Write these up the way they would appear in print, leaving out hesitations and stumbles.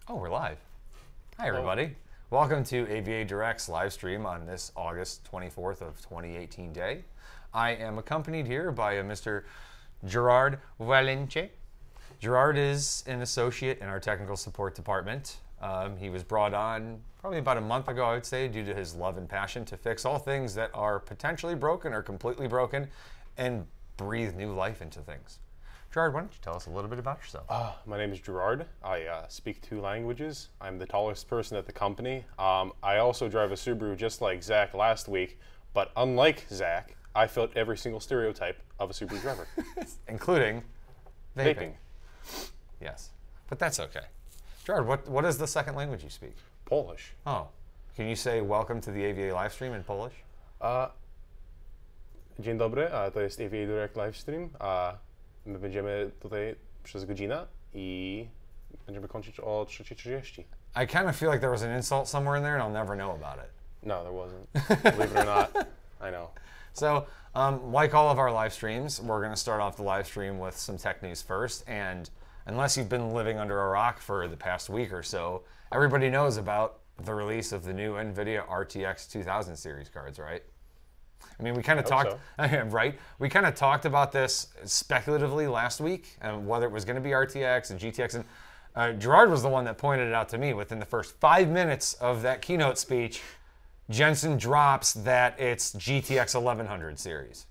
Oh, we're live. Hi, everybody. Welcome to AVADirect's live stream on this August 24th of 2018 day. I am accompanied here by a Mr. Gerard Walenciej. Gerard is an associate in our technical support department. He was brought on probably about a month ago, I would say, due to his love and passion to fix all things that are potentially broken or completely broken and breathe new life into things. Gerard, why don't you tell us a little bit about yourself? My name is Gerard. I speak 2 languages. I'm the tallest person at the company. I also drive a Subaru just like Zach last week, but unlike Zach, I fit every single stereotype of a Subaru driver. Including vaping. Yes, but that's okay. Gerard, what is the second language you speak? Polish. Oh, can you say welcome to the AVA live stream in Polish? Dzień dobry, to jest AVADirect live stream. My będziemy tutaj przez godzinę I będziemy kończyć o 3:30. I kind of feel like there was an insult somewhere in there and I'll never know about it. No, there wasn't. Believe it or not, I know. So, like all of our live streams, we're going to start off the live stream with some tech news first. And unless you've been living under a rock for the past week or so, everybody knows about the release of the new NVIDIA RTX 2000 series cards, right? I mean, we kind of talked, right? We kind of talked about this speculatively last week, and whether it was going to be RTX and GTX. And Gerard was the one that pointed it out to me. Within the first 5 minutes of that keynote speech, Jensen drops that it's GTX 1100 series.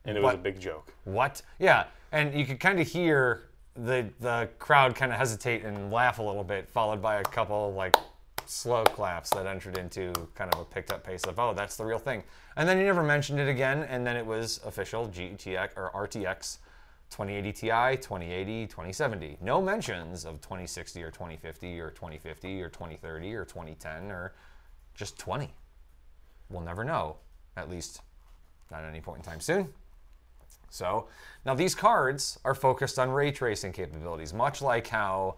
And it was a big joke. What? Yeah, and you could kind of hear the crowd kind of hesitate and laugh a little bit, followed by a couple like slow claps that entered into kind of a picked up pace of, oh, that's the real thing. And then he never mentioned it again, and then it was official GTX or RTX 2080 Ti, 2080, 2070. No mentions of 2060 or 2050 or 2050 or 2030 or 2010 or just 20. We'll never know, at least not at any point in time soon. So now these cards are focused on ray tracing capabilities, much like how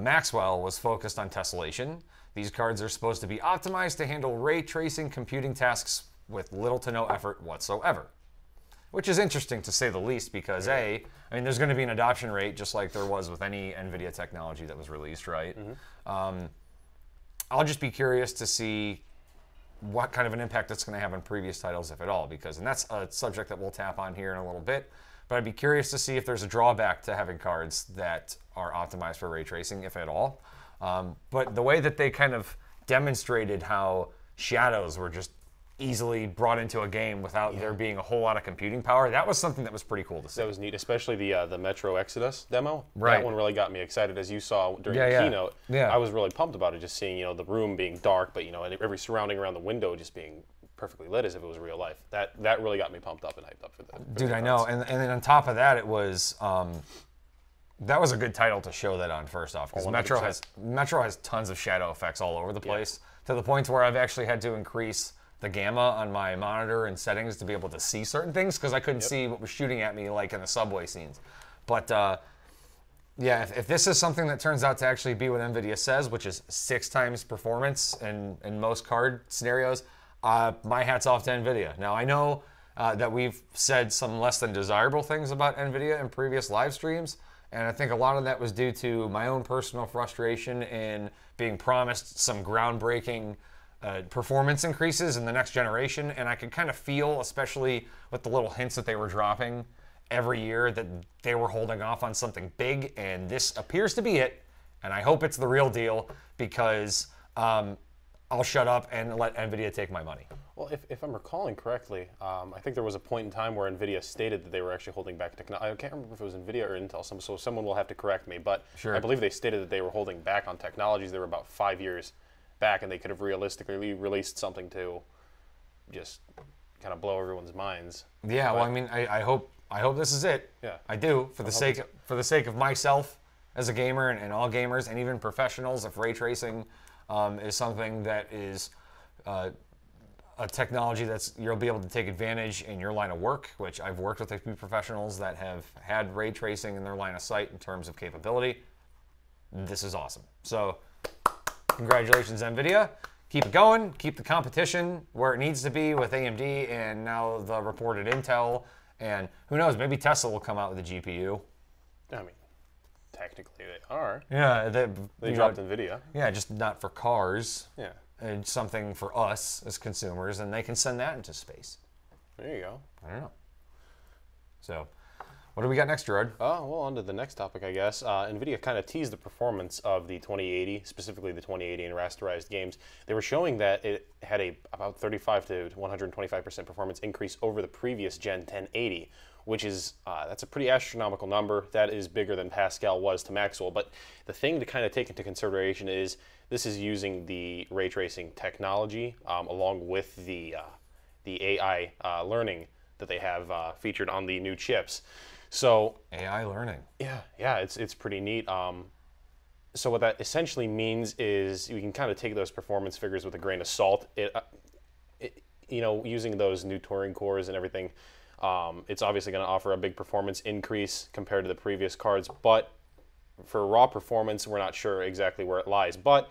Maxwell was focused on tessellation. These cards are supposed to be optimized to handle ray tracing computing tasks with little to no effort whatsoever. Which is interesting to say the least because I mean, there's going to be an adoption rate just like there was with any NVIDIA technology that was released, right? Mm-hmm. I'll just be curious to see what kind of an impact it's going to have on previous titles, if at all, and that's a subject that we'll tap on here in a little bit. But I'd be curious to see if there's a drawback to having cards that are optimized for ray tracing, if at all. But the way that they kind of demonstrated how shadows were just easily brought into a game without there being a whole lot of computing power. That was something that was pretty cool to see. That was neat, especially the Metro Exodus demo. Right. That one really got me excited, as you saw during Yeah, the yeah. keynote. Yeah. I was really pumped about it, just seeing the room being dark, but and every surrounding around the window just being perfectly lit as if it was real life. That really got me pumped up and hyped up for the. Dude, I know, and then on top of that, it was that was a good title to show that on. First off, because Metro 100%. has tons of shadow effects all over the place, to the point where I've actually had to increase the gamma on my monitor and settings to be able to see certain things, because I couldn't see what was shooting at me, like in the subway scenes. But yeah, if this is something that turns out to actually be what NVIDIA says, which is 6 times performance in most card scenarios, my hat's off to NVIDIA. Now, I know that we've said some less than desirable things about NVIDIA in previous live streams, and I think a lot of that was due to my own personal frustration in being promised some groundbreaking performance increases in the next generation, and I could kind of feel, especially with the little hints that they were dropping every year, that they were holding off on something big, and this appears to be it, and I hope it's the real deal, because I'll shut up and let NVIDIA take my money. Well, if I'm recalling correctly, I think there was a point in time where NVIDIA stated that they were actually holding back technology. I can't remember if it was NVIDIA or Intel, so someone will have to correct me, but Sure. I believe they stated that they were holding back on technologies. They were about 5 years back, and they could have realistically released something to just kind of blow everyone's minds. Yeah, But- well, I mean, I hope this is it. Yeah. I do, for the sake of myself as a gamer and all gamers and even professionals. If ray tracing is something that is a technology that's you'll be able to take advantage in your line of work, which I've worked with a few professionals that have had ray tracing in their line of sight in terms of capability. This is awesome. So, congratulations, NVIDIA. Keep it going. Keep the competition where it needs to be with AMD and now the reported Intel. And who knows, maybe Tesla will come out with a GPU. I mean, technically they are. Yeah, They dropped NVIDIA. Yeah, just not for cars. Yeah. And something for us as consumers, and they can send that into space. There you go. I don't know. So, what do we got next, Gerard? Oh, well, on to the next topic, I guess. NVIDIA kind of teased the performance of the 2080, specifically the 2080 in rasterized games. They were showing that it had about 35 to 125% performance increase over the previous Gen 1080, which is, that's a pretty astronomical number. That is bigger than Pascal was to Maxwell. But the thing to kind of take into consideration is this is using the ray tracing technology along with the AI learning that they have featured on the new chips. So AI learning. yeah, it's pretty neat. So what that essentially means is you can kind of take those performance figures with a grain of salt. Using those new Turing cores and everything, it's obviously going to offer a big performance increase compared to the previous cards. But for raw performance, we're not sure exactly where it lies. But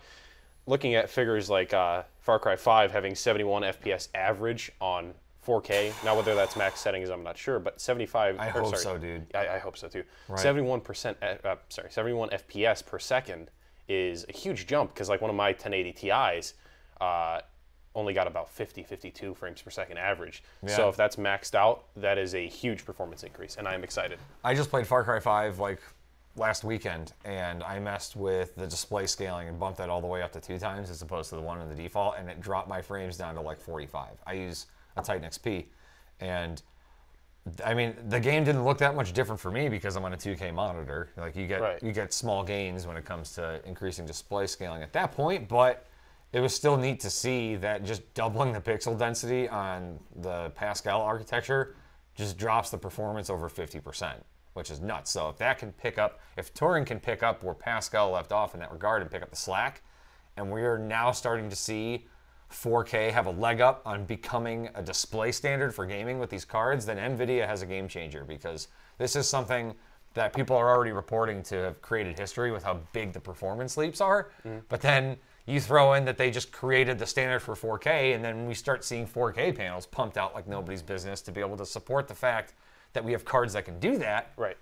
looking at figures like Far Cry 5 having 71 FPS average on 4K. Now, whether that's max settings, I'm not sure, but 75. I hope so, dude. I hope so too. Right. 71 FPS per second is a huge jump, because like one of my 1080 Ti's only got about 52 frames per second average. Yeah. So if that's maxed out, that is a huge performance increase, and I am excited. I just played Far Cry 5 like last weekend, and I messed with the display scaling and bumped that all the way up to 2 times as opposed to the 1 in the default, and it dropped my frames down to like 45. I use a Titan XP, and I mean the game didn't look that much different for me because I'm on a 2K monitor. Like you get small gains when it comes to increasing display scaling at that point, but it was still neat to see that just doubling the pixel density on the Pascal architecture just drops the performance over 50%, which is nuts. So if that can pick up, if Turing can pick up where Pascal left off in that regard and pick up the slack, and we are now starting to see 4K have a leg up on becoming a display standard for gaming with these cards, then NVIDIA has a game changer, because this is something that people are already reporting to have created history with how big the performance leaps are. But then you throw in that they just created the standard for 4K, and then we start seeing 4K panels pumped out like nobody's business to be able to support the fact that we have cards that can do that. Right.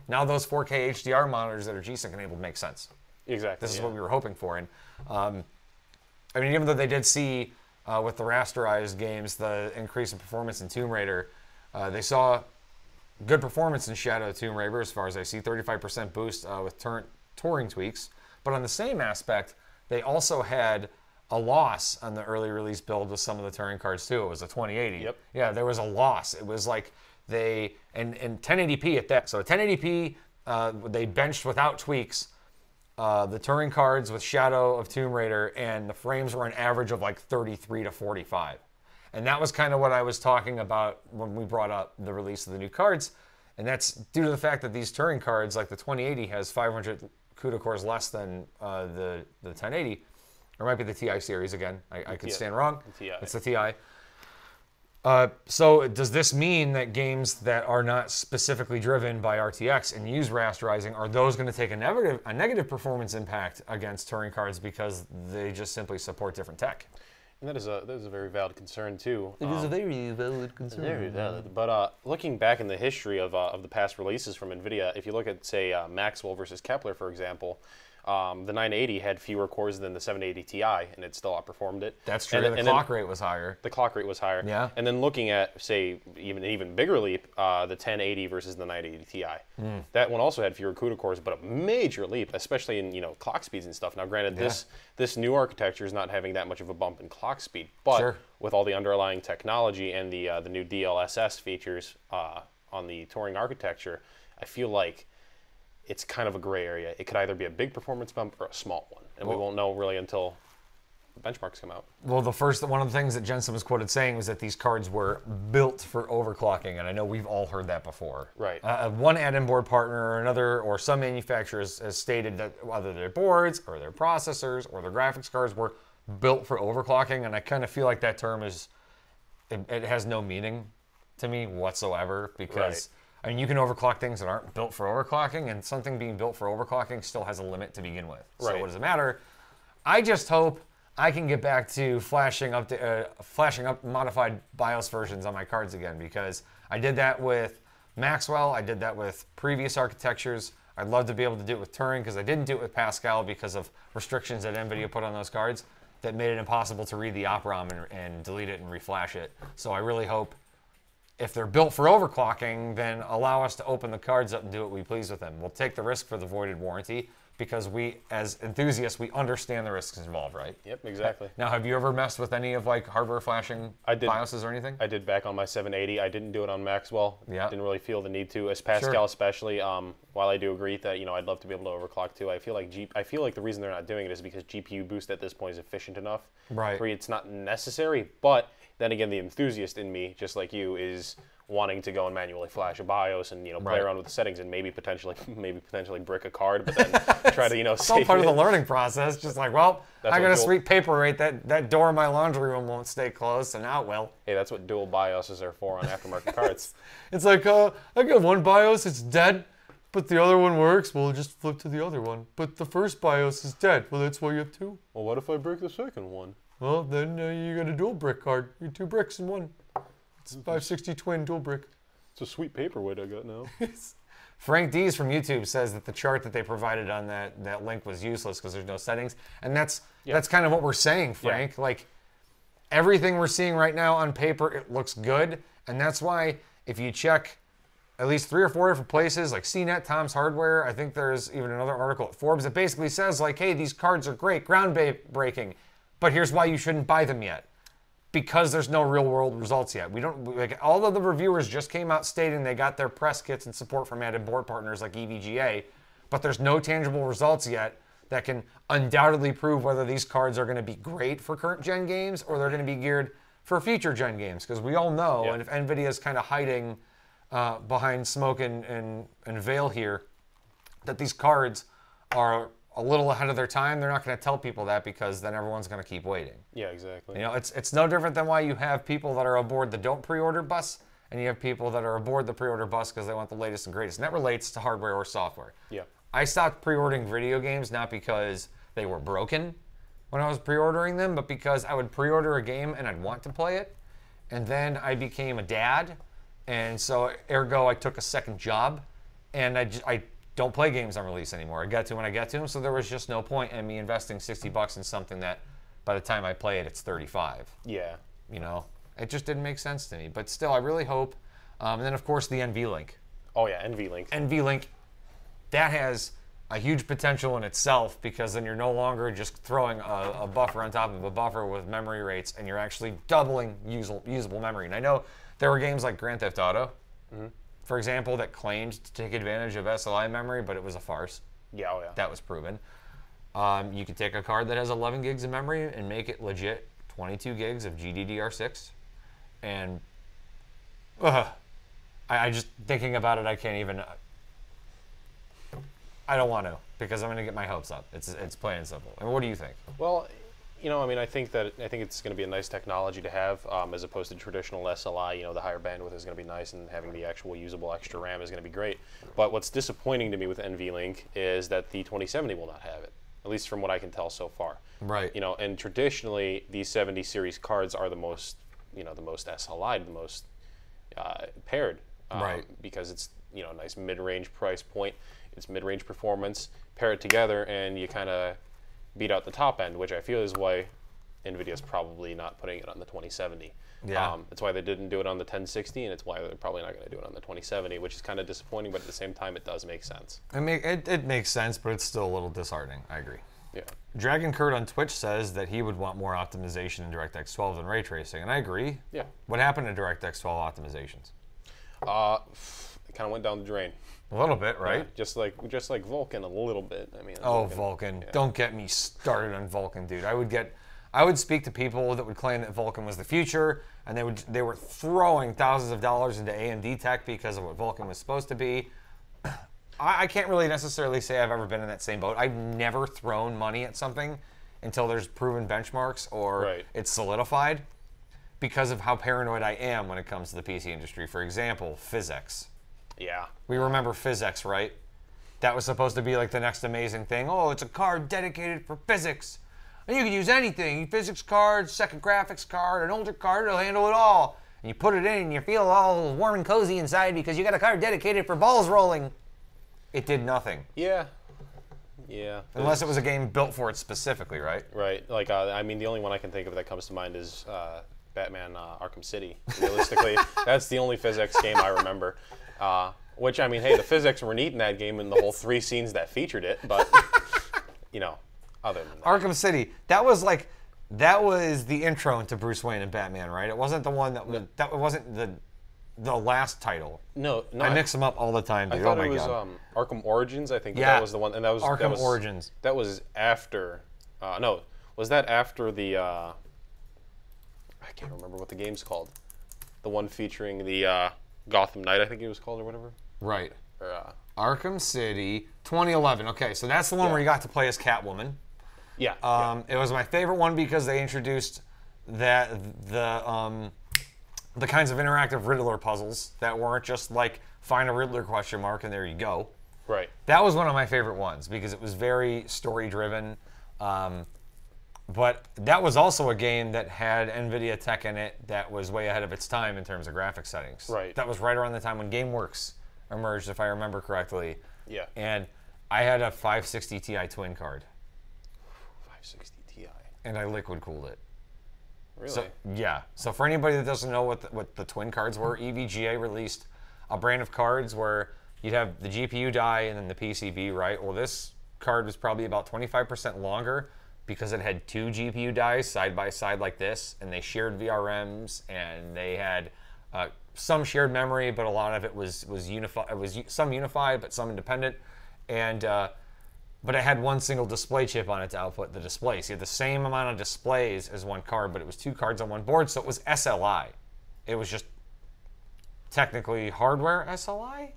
Now those 4K HDR monitors that are G-Sync enabled make sense. Exactly. This is what we were hoping for. And I mean, even though they did see with the rasterized games the increase in performance in Tomb Raider, they saw good performance in Shadow Tomb Raider as far as I see, 35% boost with Turing tweaks. But on the same aspect, they also had a loss on the early release build with some of the touring cards too. It was a 2080. Yep. Yeah, there was a loss. It was like and 1080p at that. So 1080p, they benched without tweaks the touring cards with Shadow of Tomb Raider, and the frames were an average of like 33 to 45. And that was kind of what I was talking about when we brought up the release of the new cards. And that's due to the fact that these touring cards, like the 2080, has 500 CUDA cores less than the 1080. Or it might be the TI series again. I could stand wrong. It's the TI. So does this mean that games that are not specifically driven by RTX and use rasterizing, are those going to take a negative performance impact against touring cards because they just simply support different tech? And that is a very valid concern too. It is a very valid concern. Very valid. But looking back in the history of the past releases from NVIDIA, if you look at, say, Maxwell versus Kepler, for example, the 980 had fewer cores than the 780 Ti, and it still outperformed it. That's true. The clock rate was higher. The clock rate was higher. Yeah. And then looking at, say, even bigger leap, the 1080 versus the 980 Ti. That one also had fewer CUDA cores, but a major leap, especially in clock speeds and stuff. Now, granted, this new architecture is not having that much of a bump in clock speed, but with all the underlying technology and the new DLSS features on the Turing architecture, I feel like it's kind of a gray area. It could either be a big performance bump or a small one, and we won't know really until the benchmarks come out. Well, one of the things that Jensen was quoted saying was that these cards were built for overclocking, and I know we've all heard that before. Right. One add-in board partner or another, or some manufacturers has stated that whether their boards or their processors or their graphics cards were built for overclocking, and I kind of feel like that term it has no meaning to me whatsoever, because I mean, you can overclock things that aren't built for overclocking, and something being built for overclocking still has a limit to begin with. So what does it matter? I just hope I can get back to flashing up modified BIOS versions on my cards again, because I did that with Maxwell. I did that with previous architectures. I'd love to be able to do it with Turing, because I didn't do it with Pascal because of restrictions that NVIDIA put on those cards that made it impossible to read the op-ROM and delete it and reflash it. So I really hope, if they're built for overclocking, then allow us to open the cards up and do what we please with them. We'll take the risk for the voided warranty, because we, as enthusiasts, we understand the risks involved, right? Yep, exactly. Now, have you ever messed with any of like hardware flashing BIOSes or anything? I did back on my 780. I didn't do it on Maxwell. Yeah. Didn't really feel the need to, as Pascal especially. While I do agree that I'd love to be able to overclock too, I feel like the reason they're not doing it is because GPU boost at this point is efficient enough. Right. Where it's not necessary, but then again, the enthusiast in me, just like you, is wanting to go and manually flash a BIOS and play around with the settings and maybe potentially brick a card, but then try to it's all part of the learning process. Just like, well, I got a sweet paper rate. That door in my laundry room won't stay closed, so now it will. Hey, that's what dual BIOSes are for on aftermarket cards. It's like, I got one BIOS, it's dead, but the other one works. Well, just flip to the other one. But the first BIOS is dead. Well, that's why you have two. Well, what if I break the second one? Well, then you got a dual brick card. You're 2 bricks in one. It's 560 twin dual brick. It's a sweet paperweight I got now. Frank Dees from YouTube says that the chart that they provided on that link was useless because there's no settings. And that's kind of what we're saying, Frank. Yeah. Like, everything we're seeing right now on paper, it looks good. And that's why if you check at least 3 or 4 different places, like CNET, Tom's Hardware, I think there's even another article at Forbes that basically says, like, hey, these cards are great, groundbreaking, but here's why you shouldn't buy them yet. Because there's no real-world results yet. All of the reviewers just came out stating they got their press kits and support from added board partners like EVGA, but there's no tangible results yet that can undoubtedly prove whether these cards are going to be great for current-gen games or they're going to be geared for future-gen games. Because we all know, and if NVIDIA is kind of hiding behind smoke and veil here, that these cards are a little ahead of their time. They're not going to tell people that because then everyone's going to keep waiting. Yeah, exactly. It's no different than why you have people that are aboard the don't pre-order bus, and you have people that are aboard the pre-order bus because they want the latest and greatest. And that relates to hardware or software. Yeah. I stopped pre-ordering video games not because they were broken when I was pre-ordering them, but because I would pre-order a game and I'd want to play it, and then I became a dad, and so ergo I took a second job, and I don't play games on release anymore. I get to when I get to them, so there was just no point in me investing $60 in something that by the time I play it, it's 35. Yeah. It just didn't make sense to me. But still, I really hope. And then, of course, the NVLink. Oh, yeah, NVLink. NVLink, that has a huge potential in itself, because then you're no longer just throwing a buffer on top of a buffer with memory rates, and you're actually doubling usable memory. And I know there were games like Grand Theft Auto, for example, that claimed to take advantage of SLI memory, but it was a farce. Yeah, oh yeah. That was proven. You could take a card that has 11 gigs of memory and make it legit 22 gigs of GDDR6. And I just, thinking about it, I can't even... I don't want to, because I'm going to get my hopes up. It's plain and simple. I mean, what do you think? Well, you know, I mean, I think it's going to be a nice technology to have, as opposed to traditional SLI. You know, the higher bandwidth is going to be nice, and having the actual usable extra RAM is going to be great. But what's disappointing to me with NVLink is that the 2070 will not have it, at least from what I can tell so far. Right. You know, and traditionally these 70 series cards are the most, you know, the most SLI, the most paired, right? Because it's, you know, a nice mid-range price point. It's mid-range performance, pair it together, and you kind of beat out the top end, which I feel is why NVIDIA's probably not putting it on the 2070. Yeah. It's why they didn't do it on the 1060, and it's why they're probably not going to do it on the 2070, which is kind of disappointing, but at the same time, it does make sense. It makes sense, but it's still a little disheartening. I agree. Yeah. Dragon Kurt on Twitch says that he would want more optimization in DirectX 12 than ray tracing, and I agree. Yeah. What happened to DirectX 12 optimizations? It kind of went down the drain. A little bit, right? Yeah, just like Vulkan a little bit. I mean. Oh, Vulkan! Yeah. Don't get me started on Vulkan, dude. I would speak to people that would claim that Vulkan was the future, and they were throwing thousands of dollars into AMD tech because of what Vulkan was supposed to be. I can't really necessarily say I've ever been in that same boat. I've never thrown money at something until there's proven benchmarks or it's solidified, because of how paranoid I am when it comes to the PC industry. For example, PhysX. Yeah. We remember PhysX, right? That was supposed to be like the next amazing thing. Oh, it's a card dedicated for physics. And you can use anything. Physics card, second graphics card, an older card, it'll handle it all. And you put it in and you feel all warm and cozy inside because you got a card dedicated for balls rolling. It did nothing. Yeah. Yeah. Unless it was a game built for it specifically, right? Right. Like, I mean, the only one I can think of that comes to mind is Batman Arkham City. Realistically, that's the only PhysX game I remember. Which, I mean, hey, the physics were neat in that game and the whole 3 scenes that featured it, but, you know, other than that. Arkham City, that was the intro into Bruce Wayne and Batman, right? It wasn't the one that wasn't the last title. No. I mix them up all the time, dude. I thought oh my it was God. Arkham Origins, I think. Yeah. That was the one. And that was Arkham Origins. That was after, no, was that after the, I can't remember what the game's called. The one featuring the Gotham Knight, I think it was called, or whatever. Right. Or, Arkham City, 2011. Okay, so that's the one where you got to play as Catwoman. Yeah. It was my favorite one because they introduced the kinds of interactive Riddler puzzles that weren't just like find a Riddler question mark and there you go. Right. That was one of my favorite ones because it was very story driven. But that was also a game that had NVIDIA tech in it that was way ahead of its time in terms of graphics settings. Right. That was right around the time when GameWorks emerged, if I remember correctly. Yeah. And I had a 560 Ti twin card. 560 Ti. And I liquid cooled it. Really? So, yeah. So for anybody that doesn't know what the twin cards were, EVGA released a brand of cards where you'd have the GPU die and then the PCB, right? Well, this card was probably about 25% longer because it had 2 GPU dies side by side like this, and they shared VRMs, and they had some shared memory, but a lot of it was unified. It was some unified, but some independent, and but it had one single display chip on it to output the display. So you had the same amount of displays as one card, but it was 2 cards on one board, so it was SLI. It was just technically hardware SLI.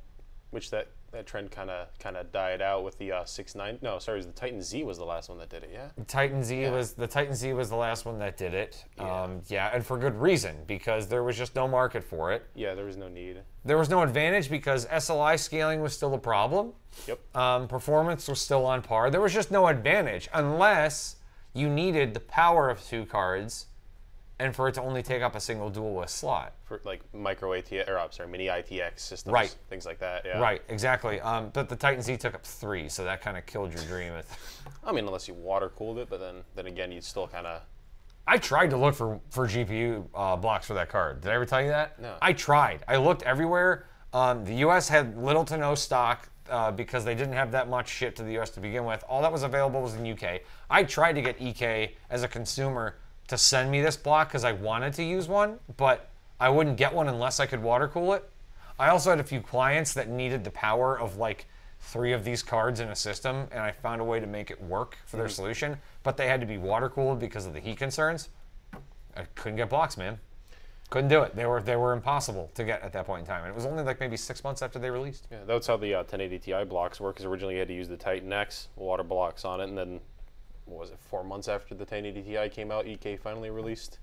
Which that trend kind of died out with the 6.9. No, sorry, the Titan Z was the last one that did it. Yeah. The Titan Z was the last one that did it. Yeah. And for good reason, because there was just no market for it. Yeah, there was no need. There was no advantage because SLI scaling was still a problem. Yep. Performance was still on par. There was just no advantage unless you needed the power of 2 cards and for it to only take up a single dual-list slot. For like micro ATX, or I'm sorry, mini ITX systems, right? Things like that. Yeah. Right, exactly. But the Titan Z took up 3, so that kind of killed your dream. I mean, unless you water cooled it, but then again, you'd still kind of. I tried to look for GPU blocks for that card. Did I ever tell you that? No. I tried. I looked everywhere. The U.S. had little to no stock. because they didn't have that much shit to the US to begin with. All that was available was in UK. I tried to get EK as a consumer to send me this block because I wanted to use one, but I wouldn't get one unless I could water cool it. I also had a few clients that needed the power of like 3 of these cards in a system, and I found a way to make it work for their solution, but they had to be water cooled because of the heat concerns. I couldn't get blocks, man. Couldn't do it. They were impossible to get at that point in time. And it was only like maybe 6 months after they released. Yeah, that's how the 1080 Ti blocks work, because originally you had to use the Titan X water blocks on it, and then, what was it, 4 months after the 1080 Ti came out, EK finally released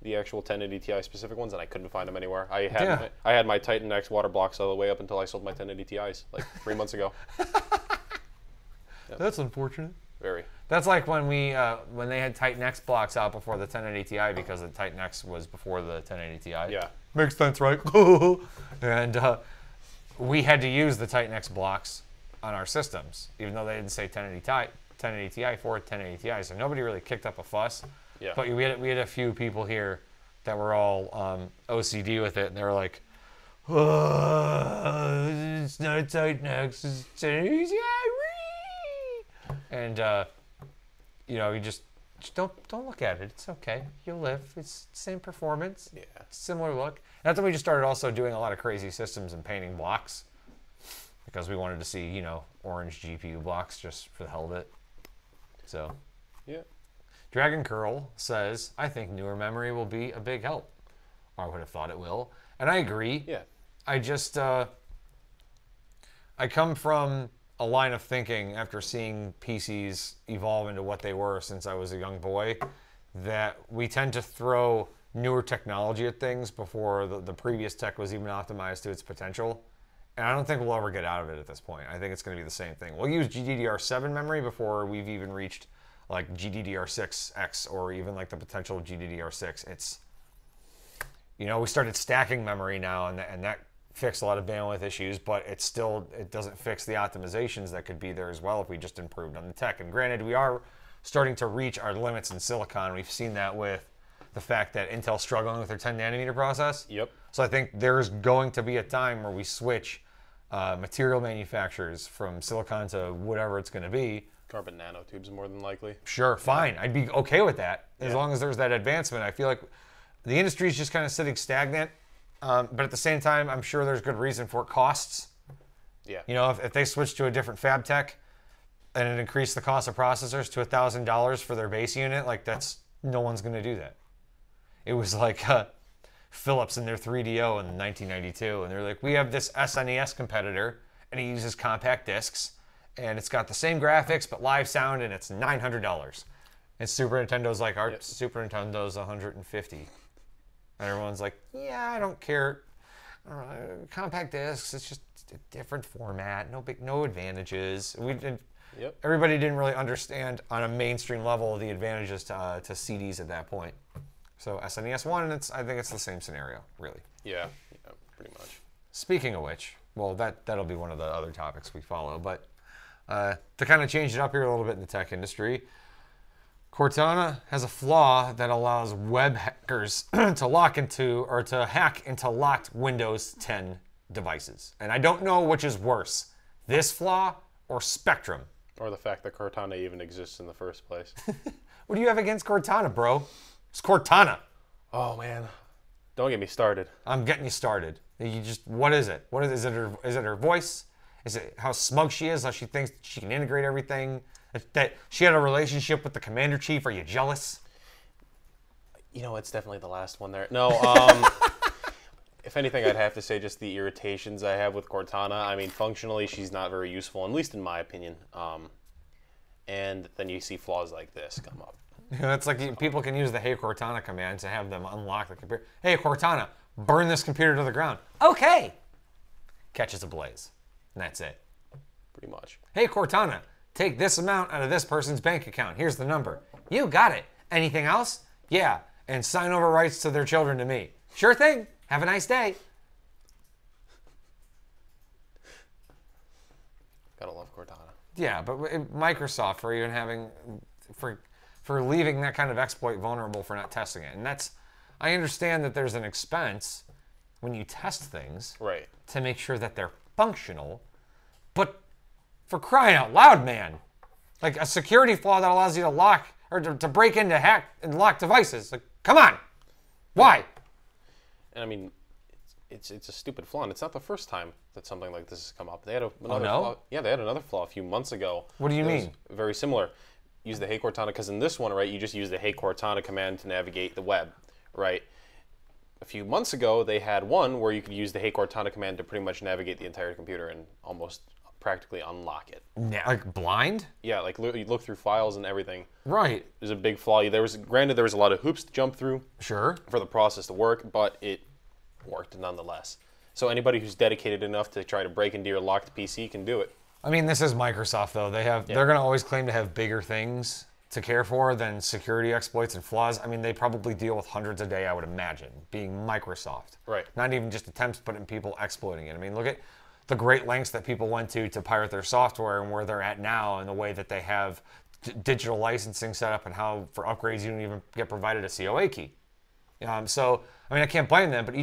the actual 1080 Ti specific ones, and I couldn't find them anywhere. I had my Titan X water blocks all the way up until I sold my 1080 Ti's like 3 months ago. Yep. That's unfortunate. Very. That's like when when they had Titan X blocks out before the 1080 Ti, because the Titan X was before the 1080 Ti. Yeah. Makes sense, right? And we had to use the Titan X blocks on our systems, even though they didn't say 1080 Ti for 1080 Ti, so nobody really kicked up a fuss. Yeah. But we had a few people here that were all OCD with it, and they were like, oh, it's not a Titan X, it's 1080 Ti. And you know, you just don't look at it. It's okay. You'll live. It's same performance. Yeah. Similar look. And that's when we just started also doing a lot of crazy systems and painting blocks, because we wanted to see, you know, orange GPU blocks just for the hell of it. So. Yeah. Dragon Curl says, I think newer memory will be a big help. Or I would have thought it will. And I agree. Yeah. I just, I come from a line of thinking after seeing PCs evolve into what they were since I was a young boy, that we tend to throw newer technology at things before the previous tech was even optimized to its potential. And I don't think we'll ever get out of it at this point. I think it's going to be the same thing. We'll use GDDR7 memory before we've even reached like GDDR6X or even like the potential of GDDR6. It's, you know, we started stacking memory now, and that fixed a lot of bandwidth issues, but it doesn't fix the optimizations that could be there as well if we just improved on the tech. And granted, we are starting to reach our limits in silicon. We've seen that with the fact that Intel's struggling with their 10 nanometer process. Yep. So I think there's going to be a time where we switch material manufacturers from silicon to whatever it's going to be. Carbon nanotubes more than likely. Sure, fine. I'd be okay with that as long as there's that advancement. I feel like the industry is just kind of sitting stagnant. But at the same time, I'm sure there's good reason for it. Costs. Yeah. You know, if they switch to a different fab tech and it increased the cost of processors to $1,000 for their base unit, like no one's going to do that. It was like Philips and their 3DO in 1992, and they're like, we have this SNES competitor, and he uses compact discs, and it's got the same graphics but live sound, and it's $900. And Super Nintendo's like, our Super Nintendo's $150. And everyone's like, yeah, I don't care. Compact discs, it's just a different format. No advantages. Everybody didn't really understand on a mainstream level the advantages to CDs at that point. So SNES 1, I think it's the same scenario, really. Yeah, pretty much. Speaking of which, well, that'll be one of the other topics we follow. But to kind of change it up here a little bit in the tech industry, Cortana has a flaw that allows web hackers to hack into locked Windows 10 devices. And I don't know which is worse, this flaw or Spectrum. Or the fact that Cortana even exists in the first place. What do you have against Cortana, bro? It's Cortana. Oh, man. Don't get me started. I'm getting you started. What is it? Is it her voice? Is it how smug she is, how she thinks she can integrate everything? That she had a relationship with the commander chief? Are you jealous? You know, it's definitely the last one there. No, if anything, I'd have to say just the irritations I have with Cortana. I mean, functionally, she's not very useful, at least in my opinion. And then you see flaws like this come up. It's like people can use the Hey Cortana command to have them unlock the computer. Hey Cortana, burn this computer to the ground. Okay. Catches ablaze. And that's it. Pretty much. Hey Cortana, take this amount out of this person's bank account. Here's the number. You got it. Anything else? Yeah. And sign over rights to their children to me. Sure thing. Have a nice day. Gotta love Cortana. Yeah, but Microsoft for even having for leaving that kind of exploit vulnerable for not testing it. And I understand that there's an expense when you test things right, to make sure that they're functional, but For crying out loud, man. Like a security flaw that allows you to lock or to break into hack and lock devices. Like, come on. Why? And I mean, it's a stupid flaw, and it's not the first time that something like this has come up. They had another flaw. Yeah, they had another flaw a few months ago. What do you mean? Very similar. Use the Hey Cortana, because in this one, right, you just use the Hey Cortana command to navigate the web, right? A few months ago, they had one where you could use the Hey Cortana command to pretty much navigate the entire computer and almost practically unlock it. Like blind? Yeah, like you look through files and everything. Right. There's a big flaw. Granted, there was a lot of hoops to jump through. Sure. For the process to work, but it worked nonetheless. So anybody who's dedicated enough to try to break into your locked PC can do it. I mean, this is Microsoft, though. They're going to always claim to have bigger things to care for than security exploits and flaws. I mean, they probably deal with hundreds a day, I would imagine, being Microsoft. Right. Not even just attempts, but in people exploiting it. I mean, look at the great lengths that people went to pirate their software and where they're at now and the way that they have digital licensing set up and how for upgrades you don't even get provided a COA key. So, I mean, I can't blame them, but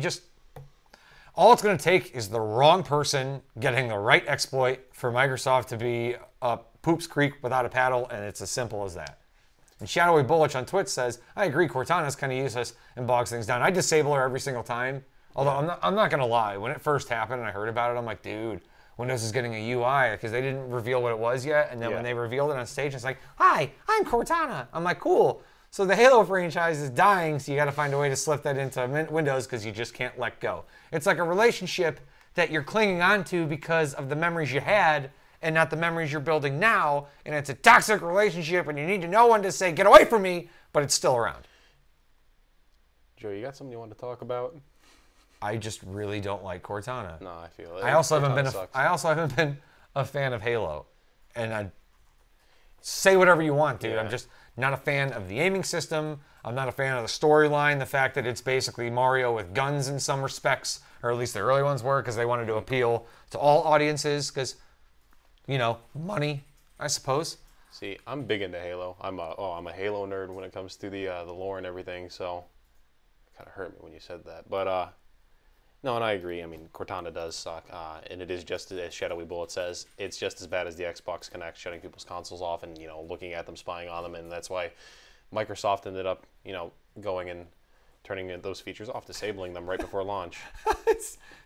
all it's going to take is the wrong person getting the right exploit for Microsoft to be a poops creek without a paddle, and it's as simple as that. And Shadowy Bullich on Twitch says, I agree, Cortana's kind of useless and bogs things down. I disable her every single time. Although I'm not going to lie, when it first happened and I heard about it, I'm like, dude, Windows is getting a UI because they didn't reveal what it was yet. And then when they revealed it on stage, it's like, hi, I'm Cortana. I'm like, cool. So the Halo franchise is dying, so you got to find a way to slip that into Windows because you just can't let go. It's like a relationship that you're clinging on to because of the memories you had and not the memories you're building now. And it's a toxic relationship and you need to know when to say, get away from me, but it's still around. Joe, you got something you want to talk about? I just really don't like Cortana. No, I feel it. I also haven't been a fan of Halo. And I say whatever you want, dude. I'm just not a fan of the aiming system. I'm not a fan of the storyline. The fact that it's basically Mario with guns in some respects, or at least the early ones were, because they wanted to appeal to all audiences, because, money, I suppose. See, I'm big into Halo. I'm a Halo nerd when it comes to the lore and everything. So it kind of hurt me when you said that, but no, and I agree. I mean, Cortana does suck, and it is just as Shadowy Bullet says. It's just as bad as the Xbox Connect, shutting people's consoles off and looking at them, spying on them, and that's why Microsoft ended up going and turning those features off, disabling them right before launch.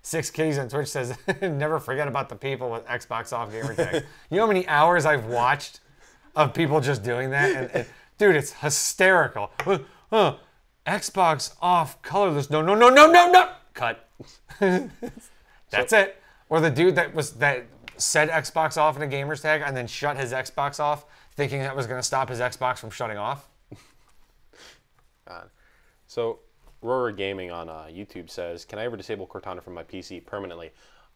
Six Kitties on Twitch says, never forget about the people with Xbox off gamer tags. You know how many hours I've watched of people just doing that? And dude, it's hysterical. Xbox off colorless. No. Cut. That's it. Or the dude that said Xbox off in a gamer's tag and then shut his Xbox off, thinking that was going to stop his Xbox from shutting off. So, Roarer Gaming on YouTube says, can I ever disable Cortana from my PC permanently?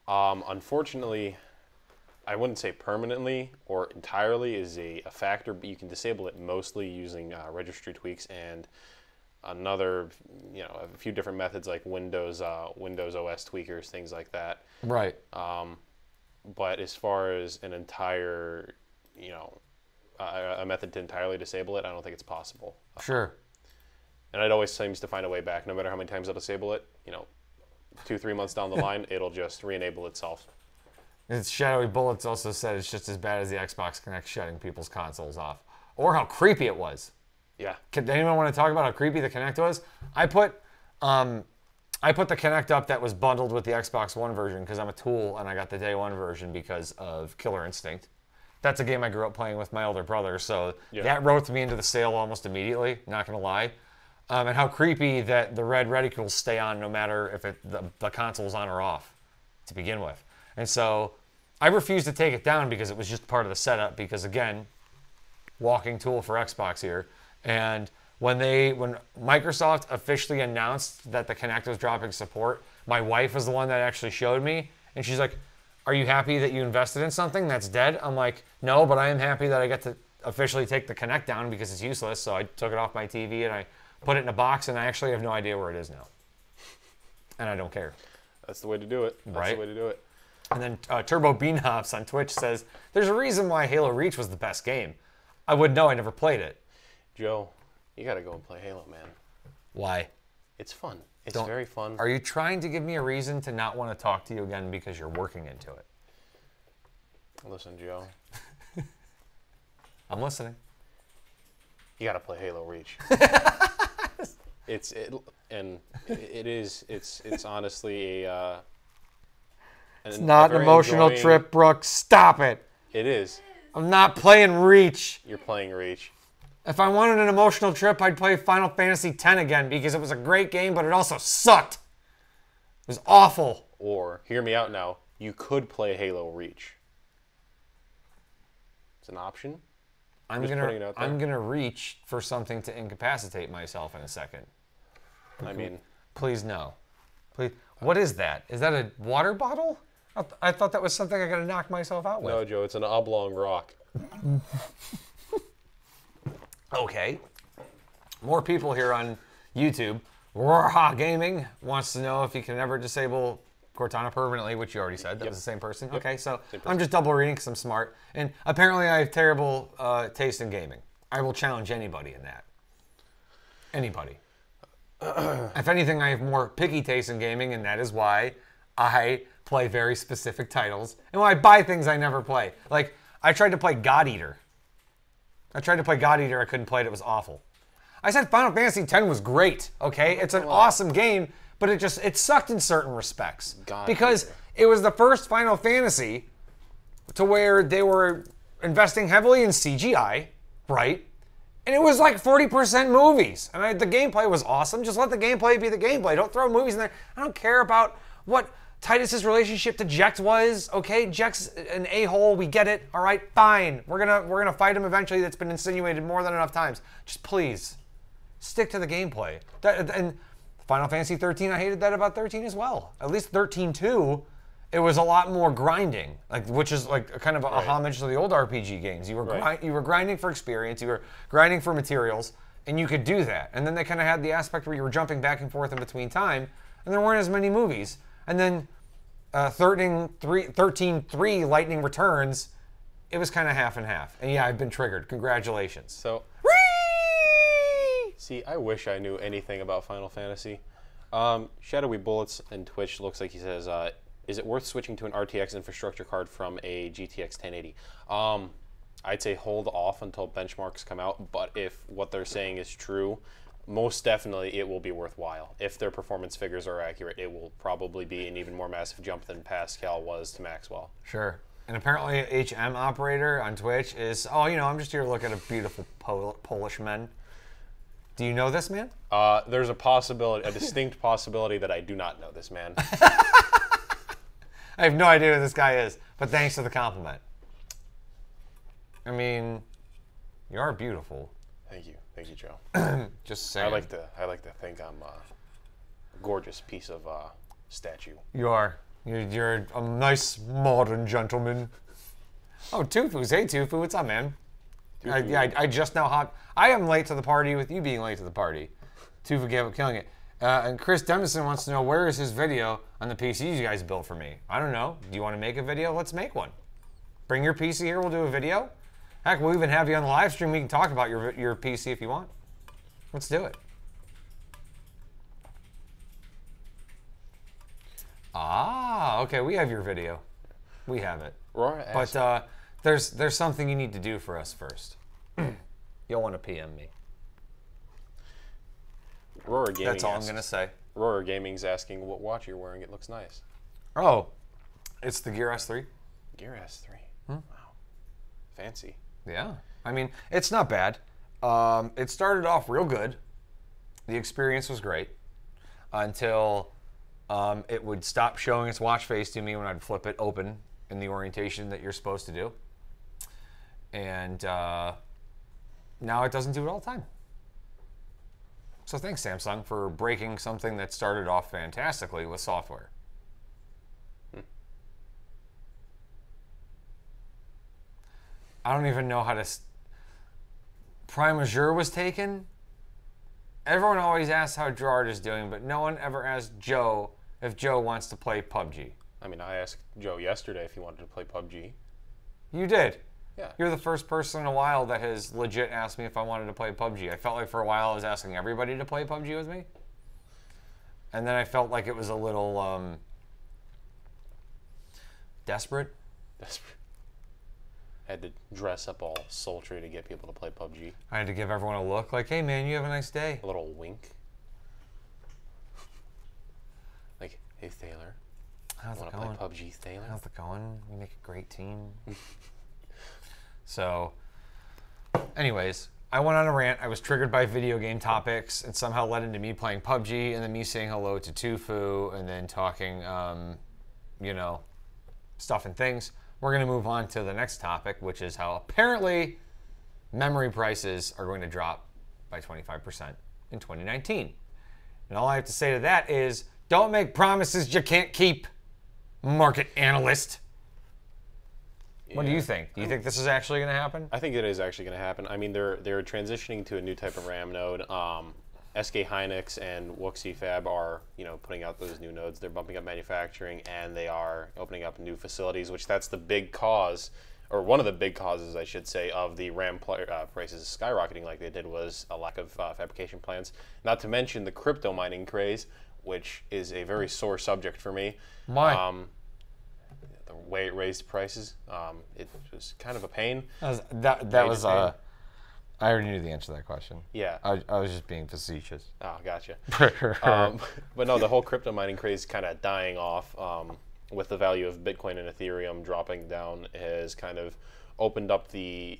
Unfortunately, I wouldn't say permanently or entirely is a factor, but you can disable it mostly using registry tweaks and another, a few different methods like Windows OS tweakers, things like that. Right. But as far as an entire, a method to entirely disable it, I don't think it's possible. Sure. And it always seems to find a way back, no matter how many times I disable it. 2-3 months down the line, it'll just re-enable itself. It's Shadowy Bullets also said it's just as bad as the Xbox Connect shutting people's consoles off, or how creepy it was. Yeah. Does anyone want to talk about how creepy the Kinect was? I put the Kinect up that was bundled with the Xbox One version because I'm a tool and I got the day one version because of Killer Instinct. That's a game I grew up playing with my older brother, so that roped me into the sale almost immediately, not going to lie. And how creepy that the red reticles stay on no matter if the console's on or off to begin with. And so I refused to take it down because it was just part of the setup because, again, walking tool for Xbox here. And when Microsoft officially announced that the Kinect was dropping support, my wife was the one that actually showed me. And she's like, are you happy that you invested in something that's dead? I'm like, no, but I am happy that I get to officially take the Kinect down because it's useless. So I took it off my TV and I put it in a box, and I actually have no idea where it is now. And I don't care. That's the way to do it. That's the way to do it. And then Turbo Beanhops on Twitch says, there's a reason why Halo Reach was the best game. I would know, I never played it. Joe, you got to go and play Halo, man. Why? It's fun. It's very fun. Are you trying to give me a reason to not want to talk to you again because you're working into it? Listen, Joe. I'm listening. You gotta play Halo Reach. It's honestly a. It's not an emotional trip, Brooks. Stop it. It is. I'm not playing Reach. You're playing Reach. If I wanted an emotional trip, I'd play Final Fantasy X again because it was a great game, but it also sucked. It was awful. Or, hear me out now, you could play Halo Reach. It's an option. I'm gonna reach for something to incapacitate myself in a second. I mean, please no. Please. What is that? Is that a water bottle? I thought that was something I gotta knock myself out with. No, Joe, it's an oblong rock. Okay. More people here on YouTube. Raw Gaming wants to know if you can ever disable Cortana permanently, which you already said. That was the same person. Yep. Okay, so I'm just double reading because I'm smart. And apparently I have terrible taste in gaming. I will challenge anybody in that. Anybody. If anything, I have more picky taste in gaming, and that is why I play very specific titles. And when I buy things I never play. Like, I tried to play God Eater. I couldn't play it. It was awful. I said Final Fantasy X was great, okay? It's an awesome game, but it sucked in certain respects. Because it was the first Final Fantasy to where they were investing heavily in CGI, right? And it was like 40% movies. And the gameplay was awesome. Just let the gameplay be the gameplay. Don't throw movies in there. I don't care about what Titus's relationship to Jex was, okay? Jex an a-hole, we get it. All right, fine. We're gonna fight him eventually. That's been insinuated more than enough times. Just please stick to the gameplay. And Final Fantasy 13, I hated that about 13 as well. At least 13-2, it was a lot more grinding, which is like kind of a homage to the old RPG games. You were grinding for experience, you were grinding for materials, and you could do that. And then they kind of had the aspect where you were jumping back and forth in between time, and there weren't as many movies. And then 13-3 Lightning Returns, it was kind of half and half. And yeah, I've been triggered. Congratulations. So, see, I wish I knew anything about Final Fantasy. Shadowy Bullets in Twitch looks like he says, is it worth switching to an RTX infrastructure card from a GTX 1080? I'd say hold off until benchmarks come out, but if what they're saying is true, most definitely it will be worthwhile. If their performance figures are accurate, it will probably be an even more massive jump than Pascal was to Maxwell. Sure. And apparently HM operator on Twitch is, I'm just here to look at a beautiful Polish men. Do you know this man? There's a possibility, a distinct possibility that I do not know this man. I have no idea who this guy is, but thanks for the compliment. I mean, you are beautiful. Thank you, Joe. Just saying. I like to think I'm a gorgeous piece of statue. You are. You're a nice modern gentleman. Oh, Tufu's. Hey, Tufu, what's up, man? I just now I am late to the party with you being late to the party. Tufu gave up killing it. And Chris Demison wants to know, where is his video on the PCs you guys built for me? I don't know. Do you want to make a video? Let's make one. Bring your PC here. We'll do a video. Heck, we'll even have you on the live stream. We can talk about your PC if you want. Let's do it. Ah, okay. We have your video. We have it. But there's something you need to do for us first. You'll want to PM me. Roar Gaming. That's all I'm gonna say. Roar Gaming's asking what watch you're wearing. It looks nice. Oh, it's the Gear S3. Gear S3. Wow, fancy. Yeah, I mean, it's not bad. It started off real good. The experience was great until it would stop showing its watch face to me when I'd flip it open in the orientation that you're supposed to do. And now it doesn't do it all the time. So thanks, Samsung, for breaking something that started off fantastically with software. I don't even know how to... Prime Azure was taken. Everyone always asks how Gerard is doing, but no one ever asked Joe if Joe wants to play PUBG. I mean, I asked Joe yesterday if he wanted to play PUBG. You did? Yeah. You're the first person in a while that has legit asked me if I wanted to play PUBG. I felt like for a while I was asking everybody to play PUBG with me. And then I felt like it was a little desperate. Had to dress up all sultry to get people to play PUBG. I had to give everyone a look like, hey man, you have a nice day. A little wink. Like, hey Thaler. How's it going? Want to play PUBG, Thaler? How's it going? We make a great team. So, anyways, I went on a rant. I was triggered by video game topics. It somehow led into me playing PUBG and then me saying hello to Tufu and then talking, you know, stuff and things. We're going to move on to the next topic, which is how apparently memory prices are going to drop by 25% in 2019. And all I have to say to that is, don't make promises you can't keep, market analyst. What do you think? Do you think this is actually going to happen? I think it is actually going to happen. I mean, they're transitioning to a new type of RAM node. SK Hynix and Wuxi Fab are, you know, putting out those new nodes. They're bumping up manufacturing, and they are opening up new facilities, which that's the big cause, or one of the big causes, I should say, of the RAM prices skyrocketing like they did was a lack of fabrication plants. Not to mention the crypto mining craze, which is a very sore subject for me. Why? The way it raised prices, it was kind of a pain. I already knew the answer to that question. Yeah. I was just being facetious. Oh, gotcha. But no, the whole crypto mining craze kind of dying off with the value of Bitcoin and Ethereum dropping down has kind of opened up the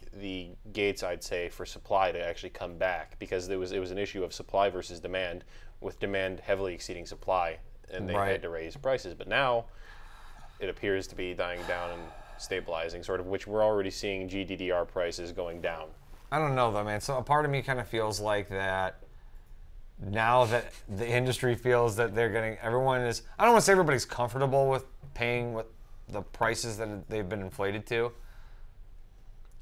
gates, I'd say, for supply to actually come back, because it was an issue of supply versus demand, with demand heavily exceeding supply, and they had to raise prices. But now it appears to be dying down and stabilizing, sort of, which we're already seeing GDDR prices going down. I don't know though, man. So a part of me kind of feels like that now that the industry feels that they're getting, everyone is, I don't want to say everybody's comfortable with paying what the prices that they've been inflated to,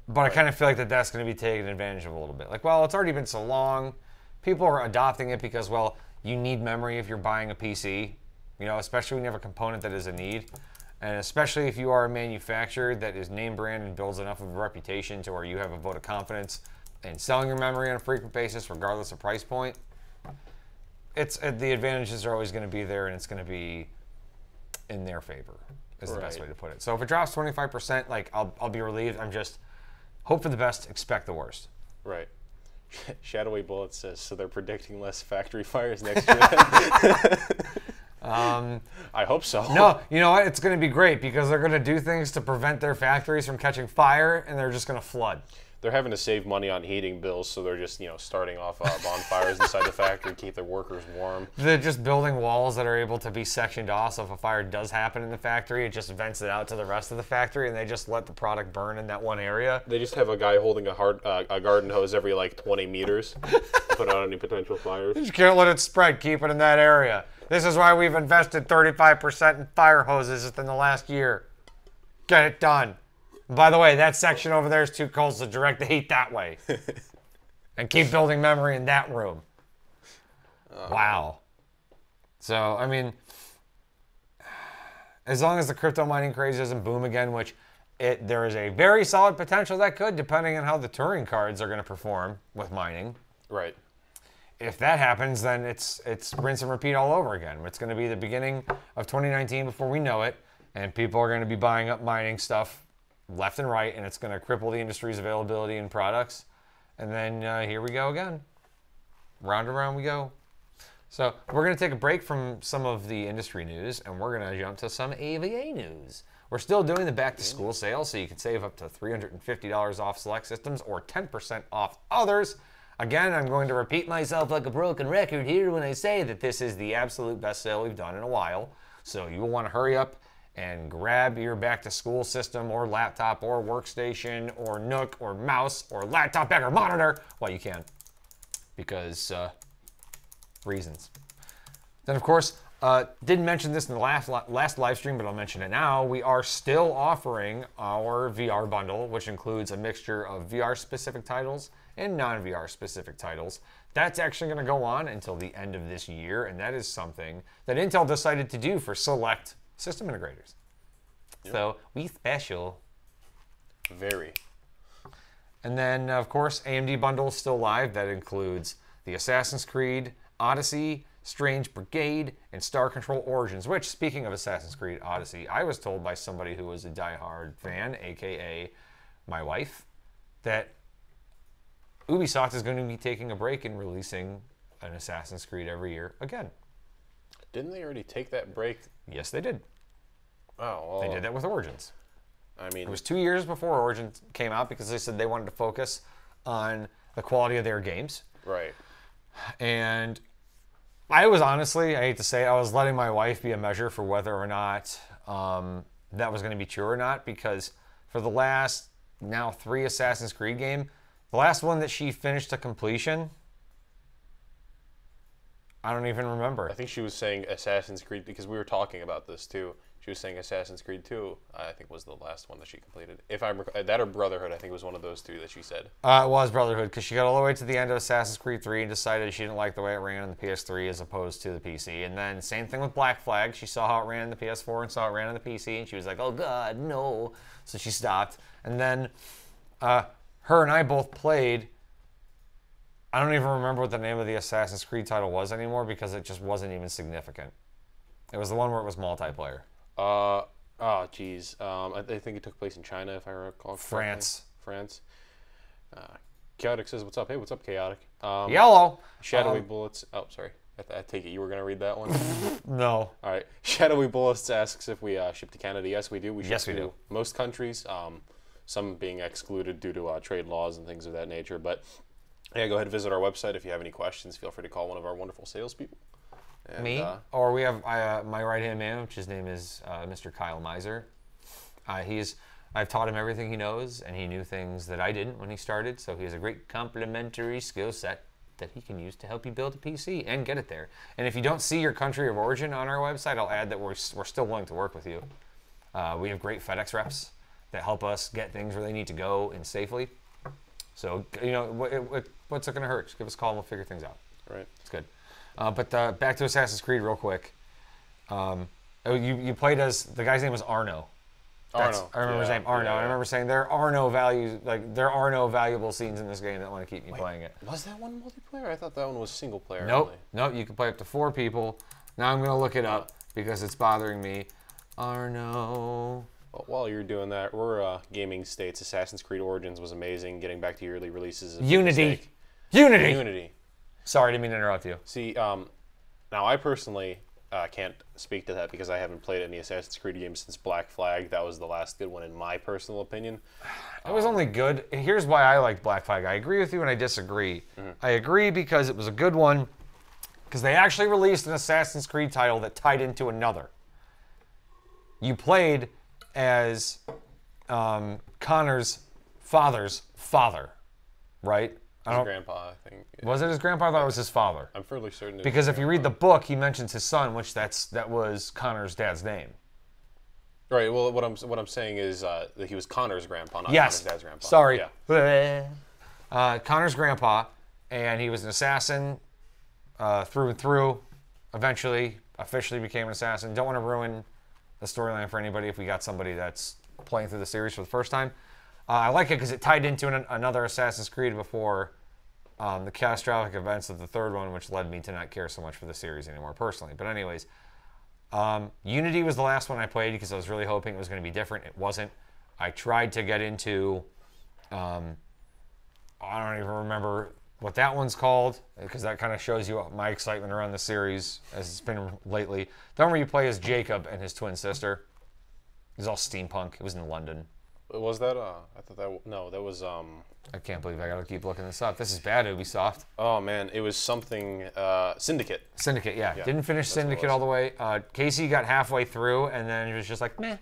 but I kind of feel like that's going to be taken advantage of a little bit. Like, well, it's already been so long. People are adopting it because, well, you need memory if you're buying a PC, you know, especially when you have a component that is a need. And especially if you are a manufacturer that is name brand and builds enough of a reputation to where you have a vote of confidence in selling your memory on a frequent basis, regardless of price point, the advantages are always going to be there, and it's going to be in their favor, is the best way to put it. So if it drops 25%, like, I'll be relieved. I'm just hope for the best, expect the worst. Right. Shadowy Bullet says, so they're predicting less factory fires next year. I hope so. No, you know what? It's going to be great, because they're going to do things to prevent their factories from catching fire, and they're just going to flood. They're having to save money on heating bills, so they're just, you know, starting off bonfires inside the factory to keep their workers warm. They're just building walls that are able to be sectioned off, so if a fire does happen in the factory, it just vents it out to the rest of the factory, and they just let the product burn in that one area. They just have a guy holding a garden hose every, like, 20 meters to put out any potential fires. You just can't let it spread. Keep it in that area. This is why we've invested 35% in fire hoses within the last year. Get it done. And by the way, that section over there is too cold to direct the heat that way. And keep building memory in that room. Wow. So, I mean, as long as the crypto mining craze doesn't boom again, which there is a very solid potential that could, depending on how the Turing cards are going to perform with mining. Right. If that happens, then it's rinse and repeat all over again. It's going to be the beginning of 2019 before we know it, and people are going to be buying up mining stuff left and right, and it's going to cripple the industry's availability in products. And then here we go again. Round and round we go. So we're going to take a break from some of the industry news, and we're going to jump to some AVA news. We're still doing the back-to-school sale, so you can save up to $350 off select systems or 10% off others. Again, I'm going to repeat myself like a broken record here when I say that this is the absolute best sale we've done in a while. So you will want to hurry up and grab your back-to-school system or laptop or workstation or Nook or mouse or laptop back or monitor while you can, because reasons. Then, of course, didn't mention this in the last live stream, but I'll mention it now. We are still offering our VR bundle, which includes a mixture of VR-specific titles and non-VR specific titles. That's actually going to go on until the end of this year, and that is something that Intel decided to do for select system integrators. Yep. So we special. Very. And then, of course, AMD bundle is still live. That includes the Assassin's Creed Odyssey, Strange Brigade, and Star Control Origins, which, speaking of Assassin's Creed Odyssey, I was told by somebody who was a diehard fan, aka my wife that Ubisoft is going to be taking a break and releasing an Assassin's Creed every year again. Didn't they already take that break? Yes, they did. Oh, well, They did that with Origins. I mean, It was 2 years before Origins came out because they said they wanted to focus on the quality of their games. right. And I was honestly, I hate to say it, I was letting my wife be a measure for whether or not that was going to be true or not, because for the last now 3 Assassin's Creed game, the last one that she finished to completion, I don't even remember. I think she was saying Assassin's Creed because we were talking about this too. She was saying Assassin's Creed 2, I think was the last one that she completed. If I'm that or Brotherhood, I think was one of those two that she said. It was Brotherhood, because she got all the way to the end of Assassin's Creed 3 and decided she didn't like the way it ran on the PS3 as opposed to the PC. And then same thing with Black Flag. She saw how it ran on the PS4 and saw it ran on the PC, and she was like, oh god, no. So she stopped. And then her and I both played. I don't even remember what the name of the Assassin's Creed title was anymore because it just wasn't even significant. It was the one where it was multiplayer. Oh, geez. I think it took place in China, if I recall correctly. France. Chaotic says, what's up? Hey, what's up, Chaotic? Yellow. Shadowy Bullets. Oh, sorry. I take it you were going to read that one? No. All right. Shadowy Bullets asks if we ship to Canada. Yes, we do. We ship to most countries, some being excluded due to trade laws and things of that nature. But, yeah, go ahead and visit our website. If you have any questions, feel free to call one of our wonderful salespeople. And, me, or we have my right-hand man, which his name is Mr. Kyle Miser. I've taught him everything he knows, and he knew things that I didn't when he started, so he has a great complementary skill set that he can use to help you build a PC and get it there. And if you don't see your country of origin on our website, I'll add that we're still willing to work with you. We have great FedEx reps that help us get things where they need to go and safely. So, you know, what's it going to hurt? Just give us a call and we'll figure things out. Right. It's good. But back to Assassin's Creed real quick. You played as, the guy's name was Arno. Arno. I remember his name, Arno. I remember saying there are no valuable scenes in this game that want to keep me playing it. Was that one multiplayer? I thought that one was single player. Nope. Only. Nope. You can play up to 4 people. Now I'm gonna look it up because it's bothering me. Arno. Well, while you're doing that, we're gaming states. Assassin's Creed Origins was amazing. Getting back to yearly releases. Unity. Sorry, didn't mean to interrupt you. See, now I personally can't speak to that because I haven't played any Assassin's Creed games since Black Flag. That was the last good one in my personal opinion. It was only good. Here's why I like Black Flag. I agree with you and I disagree. I agree because it was a good one because they actually released an Assassin's Creed title that tied into another. You played as Connor's father's father, right? His grandpa, I think. Was it his grandpa? I thought it was his father. I'm fairly certain. Because if you read the book, he mentions his son, which that was Connor's dad's name. Right. Well, what I'm saying is that he was Connor's grandpa, not Connor's dad's grandpa. Sorry. Yeah. Connor's grandpa, and he was an assassin through and through. Eventually, officially became an assassin. Don't want to ruin the storyline for anybody if we got somebody that's playing through the series for the first time. I like it because it tied into another Assassin's Creed before the catastrophic events of the third one, which led me to not care so much for the series anymore personally. But anyways, Unity was the last one I played because I was really hoping it was going to be different. It wasn't. I tried to get into, I don't even remember what that one's called because that kind of shows you my excitement around the series as it's been lately. The one where you play as Jacob and his twin sister. It was all steampunk. It was in London. Was that, I thought that, no, that was, I can't believe I gotta keep looking this up. This is bad, Ubisoft. Oh, man, it was something, Syndicate. Syndicate, yeah. Didn't finish Syndicate all the way. Casey got halfway through, and then it was just like, meh.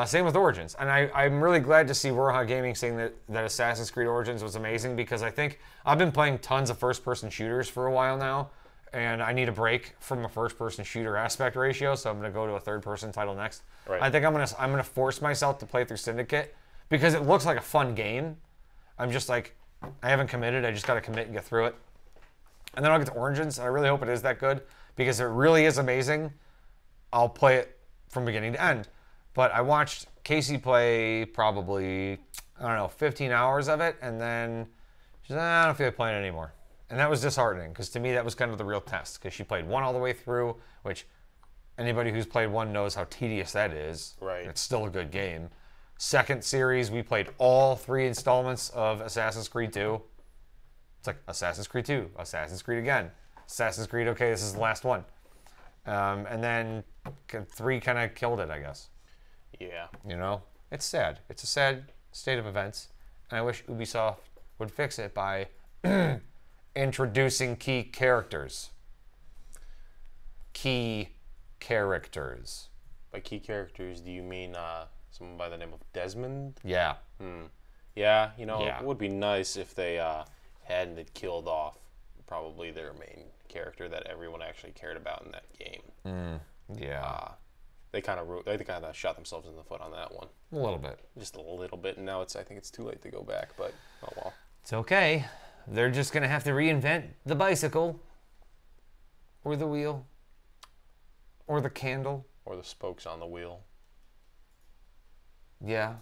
Same with Origins. And I'm really glad to see Warhawk Gaming saying that Assassin's Creed Origins was amazing because I think I've been playing tons of first-person shooters for a while now, and I need a break from a first-person shooter aspect ratio, so I'm going to go to a third-person title next. Right. I think I'm gonna force myself to play through Syndicate because it looks like a fun game. I'm just like, I haven't committed. I just got to commit and get through it. And then I'll get to Origins. I really hope it is that good because if it really is amazing, I'll play it from beginning to end. But I watched Casey play probably, I don't know, 15 hours of it, and then she said, I don't feel like playing it anymore. And that was disheartening because to me that was kind of the real test because she played 1 all the way through, which anybody who's played 1 knows how tedious that is. Right. It's still a good game. second series, we played all 3 installments of Assassin's Creed 2. It's like Assassin's Creed 2, Assassin's Creed again, Assassin's Creed, okay, this is the last one. And then 3 kind of killed it, I guess. Yeah. You know? It's sad. It's a sad state of events. And I wish Ubisoft would fix it by introducing key characters. Key characters. By key characters, do you mean someone by the name of Desmond? Yeah. Yeah, you know, it would be nice if they hadn't killed off probably their main character that everyone actually cared about in that game. Yeah. They kind of shot themselves in the foot on that one. A little bit. Just a little bit, and now I think it's too late to go back, but oh well. It's okay. They're just going to have to reinvent the bicycle. Or the wheel. Or the candle. Or the spokes on the wheel. Yeah.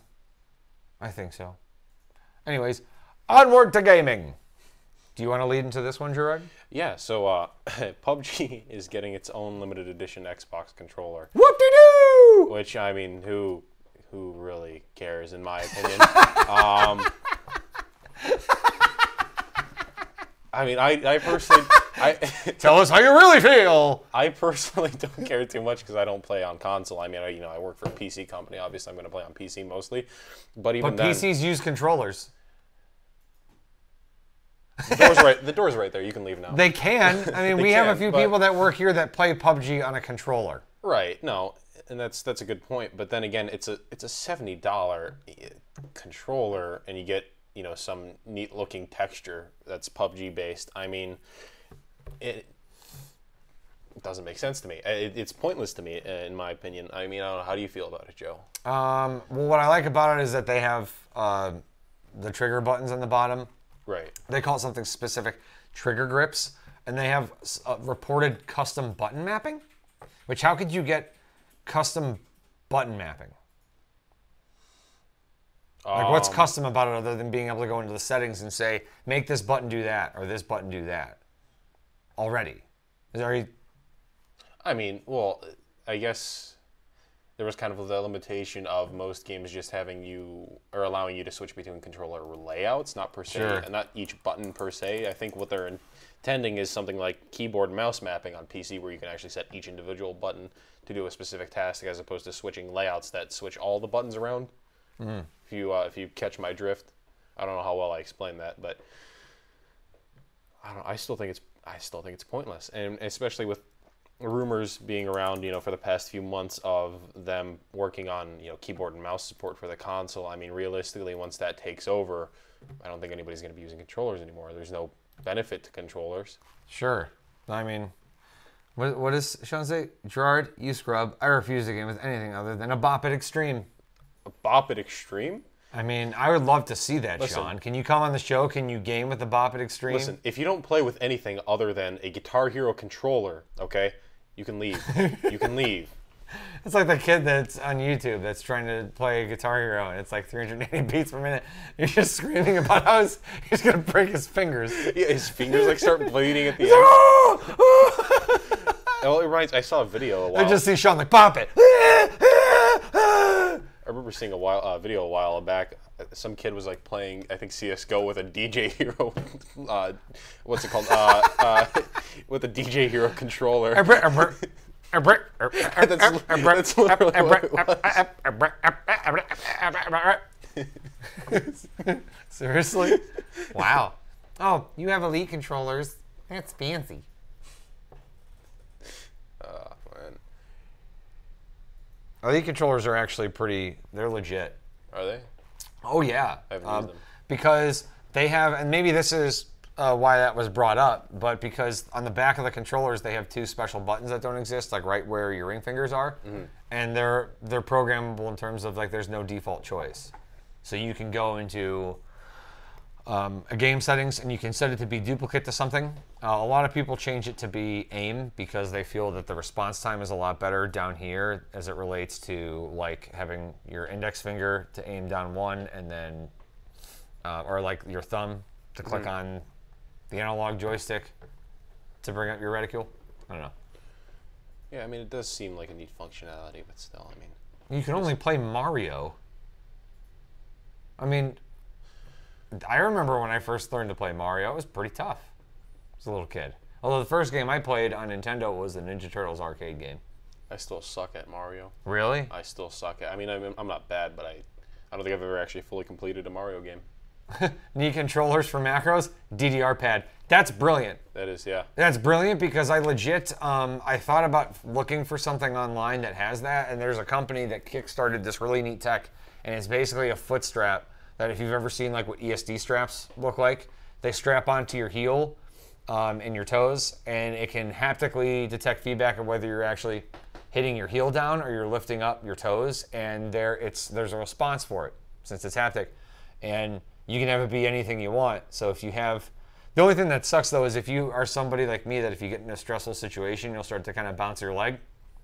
I think so. Anyways, onward to gaming. Do you want to lead into this one, Gerard? Yeah, so PUBG is getting its own limited edition Xbox controller. Whoop-de-doo! Which, I mean, who really cares, in my opinion? I mean, I personally... Tell us how you really feel! I personally don't care too much because I don't play on console. I mean, I work for a PC company. Obviously, I'm going to play on PC mostly. But even then... PCs use controllers. The door's right there. You can leave now. They can. I mean, we have a few people that work here that play PUBG on a controller. Right. No, and that's a good point. But then again, it's a $70 controller, and you get some neat looking texture that's PUBG based. I mean, it doesn't make sense to me. It's pointless to me, in my opinion. I mean, I don't know. How do you feel about it, Joe? Well, what I like about it is that they have the trigger buttons on the bottom. Right. They call it something specific, trigger grips, and they have reported custom button mapping. Which, how could you get custom button mapping? Like, what's custom about it other than being able to go into the settings and say, make this button do that, or this button do that? Already. I mean, well, I guess there was kind of the limitation of most games just having allowing you to switch between controller layouts, not per se, and not each button per se. I think what they're intending is something like keyboard mouse mapping on PC, where you can actually set each individual button to do a specific task, as opposed to switching layouts that switch all the buttons around. If you catch my drift, I don't know how well I explained that, but I still think it's pointless, and especially with rumors being around, for the past few months of them working on, keyboard and mouse support for the console. I mean, realistically, once that takes over, I don't think anybody's going to be using controllers anymore. There's no benefit to controllers. Sure. I mean, what does Sean say? Gerard, you scrub. I refuse to game with anything other than a Bop It Extreme. A Bop It Extreme? I mean, I would love to see that, Sean. Can you come on the show? Can you game with the Bop It Extreme? Listen, if you don't play with anything other than a Guitar Hero controller, okay, you can leave. You can leave. It's like the kid that's on YouTube that's trying to play Guitar Hero, and it's like 380 beats per minute. You're just screaming about how he's going to break his fingers. Yeah, his fingers start bleeding at the end. Well, it reminds. I saw a video a while. I just see Sean like, Bop It. I remember seeing a video a while back. Some kid was like playing, I think, CS:GO with a DJ Hero. What's it called? With a DJ Hero controller. That's literally what it was. Seriously? Wow. Oh, you have Elite controllers. That's fancy. Man. Elite controllers are actually they're legit. Are they? Oh, yeah. I haven't used them. Because they have, and maybe this is why that was brought up, but because on the back of the controllers, they have 2 special buttons that don't exist, like right where your ring fingers are. And they're programmable in terms of, like, there's no default choice. So you can go into a game settings, and you can set it to be duplicate to something. A lot of people change it to be aim because they feel that the response time is a lot better down here as it relates to, like, having your index finger to aim down one, and then, or like your thumb to click on the analog joystick to bring up your reticule. I don't know. Yeah, I mean, it does seem like a neat functionality, but still, I mean. You can only play Mario. I mean, I remember when I first learned to play Mario, it was pretty tough. I was a little kid. Although the first game I played on Nintendo was the Ninja Turtles arcade game. I still suck at Mario. Really? I still suck at. I mean, I'm not bad, but I don't think I've ever actually fully completed a Mario game. Need controllers for macros? DDR pad. That's brilliant. That is, yeah. That's brilliant because I legit, I thought about looking for something online that has that, and there's a company that kickstarted this really neat tech, and it's basically a foot strap that if you've ever seen like what ESD straps look like, they strap onto your heel and your toes, and it can haptically detect feedback of whether you're actually hitting your heel down or you're lifting up your toes, and there's a response for it since it's haptic, and you can have it be anything you want. So if you have, the only thing that sucks though is if you are somebody like me that if you get in a stressful situation, you'll start to kind of bounce your leg,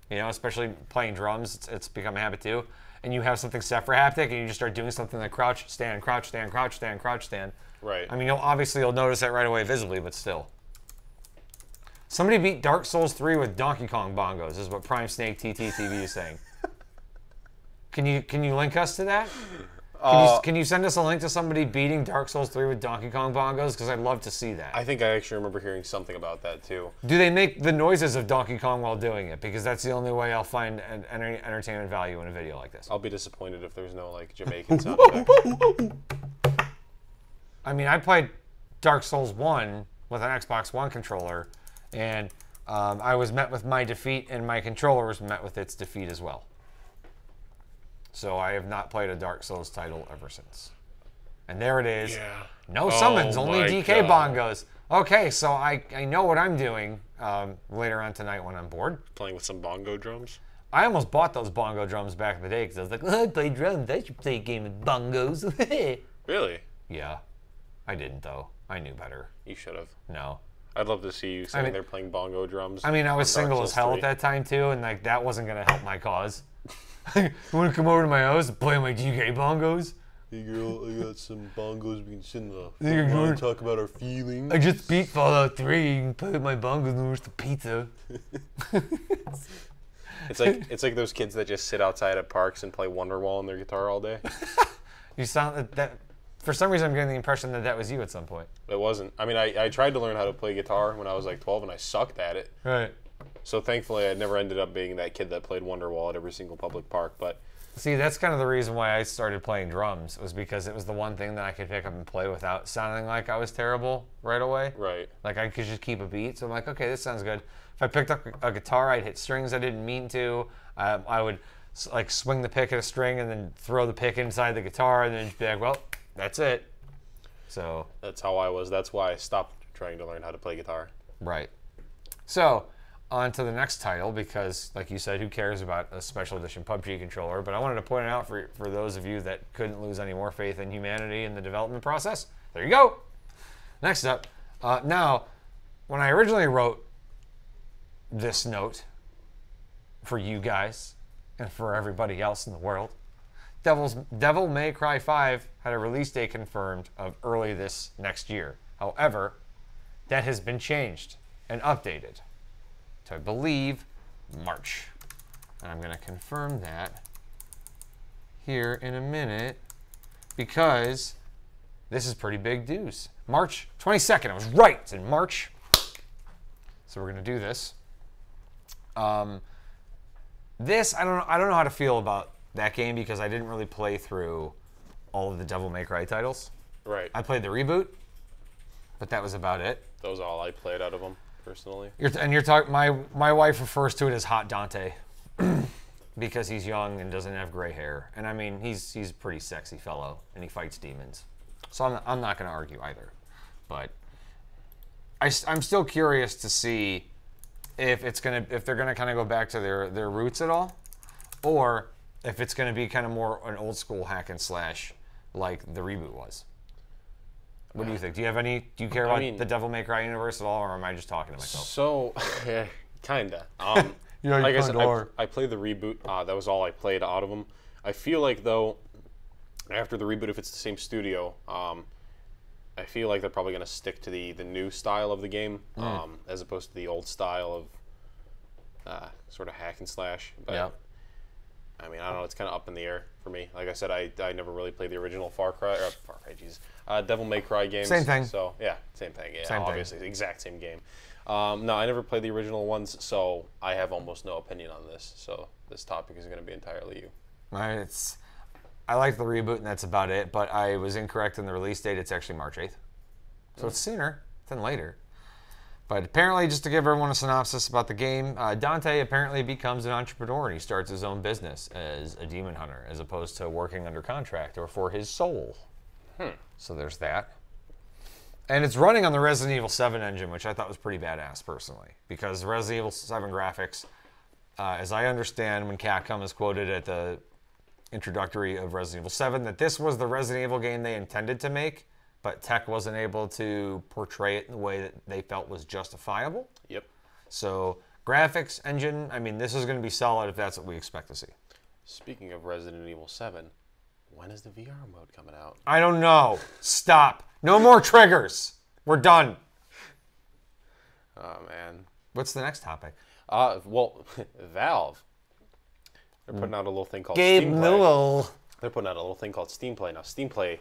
you know, especially playing drums, it's become a habit too, and you have something set for haptic and you just start doing something like crouch, stand, crouch, stand, crouch, stand, crouch, stand. Right. I mean, you'll notice that right away visibly, but still. Somebody beat Dark Souls 3 with Donkey Kong bongos, is what Prime Snake TTTV is saying. Can you link us to that? Can you send us a link to somebody beating Dark Souls 3 with Donkey Kong bongos? Because I'd love to see that. I think I actually remember hearing something about that too. Do they make the noises of Donkey Kong while doing it? Because that's the only way I'll find any entertainment value in a video like this. I'll be disappointed if there's no like Jamaican sound effect. I mean, I played Dark Souls 1 with an Xbox One controller, and I was met with my defeat, and my controller was met with its defeat as well. So I have not played a Dark Souls title ever since. And there it is. Yeah. No summons, only my DK God. bongos. Okay, so I know what I'm doing later on tonight when I'm bored. Playing with some bongo drums. I almost bought those bongo drums back in the day because I was like, oh, I play drums. I should play a game of bongos. Really? Yeah. I didn't, though. I knew better. You should have. No. I'd love to see you sitting there playing bongo drums. I mean, I was on Dark single as Souls hell 3. at that time, too, and like that wasn't going to help my cause. You want to come over to my house and play my DK bongos? Hey girl, I got some bongos. We can sit in the Hey, front lawn and Gerard. talk about our feelings. I just beat Fallout 3. You can play with my bongos and order the pizza. It's like those kids that just sit outside at parks and play Wonderwall on their guitar all day. You sound that. For some reason, I'm getting the impression that that was you at some point. It wasn't. I mean, I tried to learn how to play guitar when I was like 12, and I sucked at it. Right. So thankfully, I never ended up being that kid that played Wonderwall at every single public park. But See, that's kind of the reason why I started playing drums, was because it was the one thing that I could pick up and play without sounding like I was terrible right away. right, Like I could just keep a beat. So I'm like, okay, this sounds good. If I picked up a guitar, I'd hit strings I didn't mean to. I would like swing the pick at a string and then throw the pick inside the guitar and then just be like, well, that's it. So that's how I was. That's why I stopped trying to learn how to play guitar. right. So on to the next title, because like you said, who cares about a special edition PUBG controller? But I wanted to point it out for those of you that couldn't lose any more faith in humanity in the development process. There you go. Next up, now, when I originally wrote this note for you guys and for everybody else in the world, Devil May Cry 5 had a release date confirmed of early this next year. However, that has been changed and updated to, I believe, March. And I'm going to confirm that here in a minute because this is pretty big news. March 22nd. I was right. It's in March. So we're going to do this. This, I don't know how to feel about that game because I didn't really play through all of the Devil May Cry titles. Right. I played the reboot, but that was about it. That was all I played out of them, personally. You're talking. My wife refers to it as Hot Dante because he's young and doesn't have gray hair. And I mean, he's a pretty sexy fellow and he fights demons. So I'm not going to argue either. But I'm still curious to see if they're gonna kind of go back to their roots at all, or if it's gonna be kind of more an old school hack and slash like the reboot was. What do you think? Do you care about the Devil May Cry universe at all, or am I just talking to myself? So, kinda. Yeah, like I said, I played the reboot. That was all I played out of them. I feel like though, after the reboot, if it's the same studio, I feel like they're probably going to stick to the new style of the game, as opposed to the old style of sort of hack and slash. But Yeah. I mean, I don't know. It's kind of up in the air for me. Like I said, I never really played the original Far Cry, Devil May Cry games. Same thing. So yeah, same thing. Yeah, Same obviously, the exact same game. No, I never played the original ones, so I have almost no opinion on this. So this topic is going to be entirely you. I like the reboot, and that's about it. But I was incorrect in the release date. It's actually March 8th, so it's sooner than later. But apparently, just to give everyone a synopsis about the game, Dante apparently becomes an entrepreneur and he starts his own business as a demon hunter, as opposed to working under contract or for his soul. So there's that. And it's running on the Resident Evil 7 engine, which I thought was pretty badass, personally. Because Resident Evil 7 graphics, as I understand, when Capcom is quoted at the introductory of Resident Evil 7, that this was the Resident Evil game they intended to make, but tech wasn't able to portray it in the way that they felt was justifiable. Yep. So, graphics, engine, I mean, this is going to be solid if that's what we expect to see. Speaking of Resident Evil 7, when is the VR mode coming out? I don't know. Stop. No more triggers. We're done. Oh, man. What's the next topic? Well, Valve. They're putting out a little thing called Gabe Steam Play. Newell. They're putting out a little thing called Steam Play. Now, Steam Play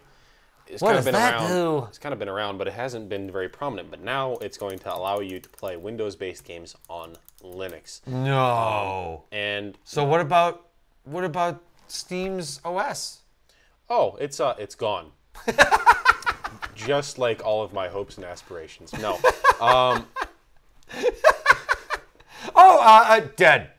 it's What kind of does been that around. do? It's kind of been around, but it hasn't been very prominent. But now it's going to allow you to play Windows-based games on Linux. No. And So what about Steam's OS? oh, it's gone. Just like all of my hopes and aspirations. No. Dead.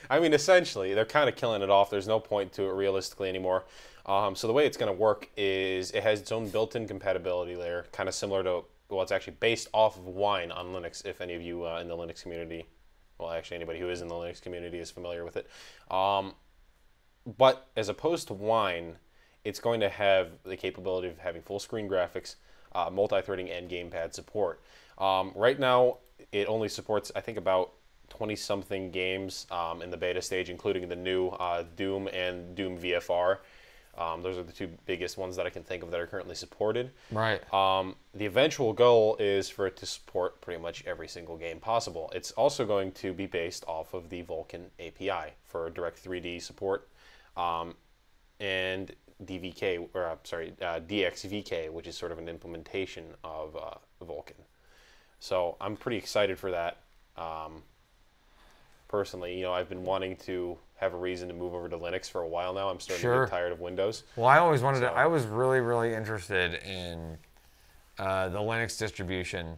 I mean, essentially, they're kind of killing it off. There's no point to it realistically anymore. So the way it's going to work is it has its own built-in compatibility layer, kind of similar to, well, it's actually based off of Wine on Linux, if any of you in the Linux community, well, actually anybody who is in the Linux community is familiar with it. But as opposed to Wine, it's going to have the capability of having full-screen graphics, multi-threading, and gamepad support. Right now, it only supports, I think, about 20-something games in the beta stage, including the new Doom and Doom VFR. Those are the two biggest ones that I can think of that are currently supported. Right. The eventual goal is for it to support pretty much every single game possible. It's also going to be based off of the Vulkan API for direct 3D support, and DXVK, which is sort of an implementation of Vulkan. So I'm pretty excited for that. Personally, I've been wanting to have a reason to move over to Linux for a while now. I'm starting to get tired of Windows. Well, I always wanted to. I was really, really interested in the Linux distribution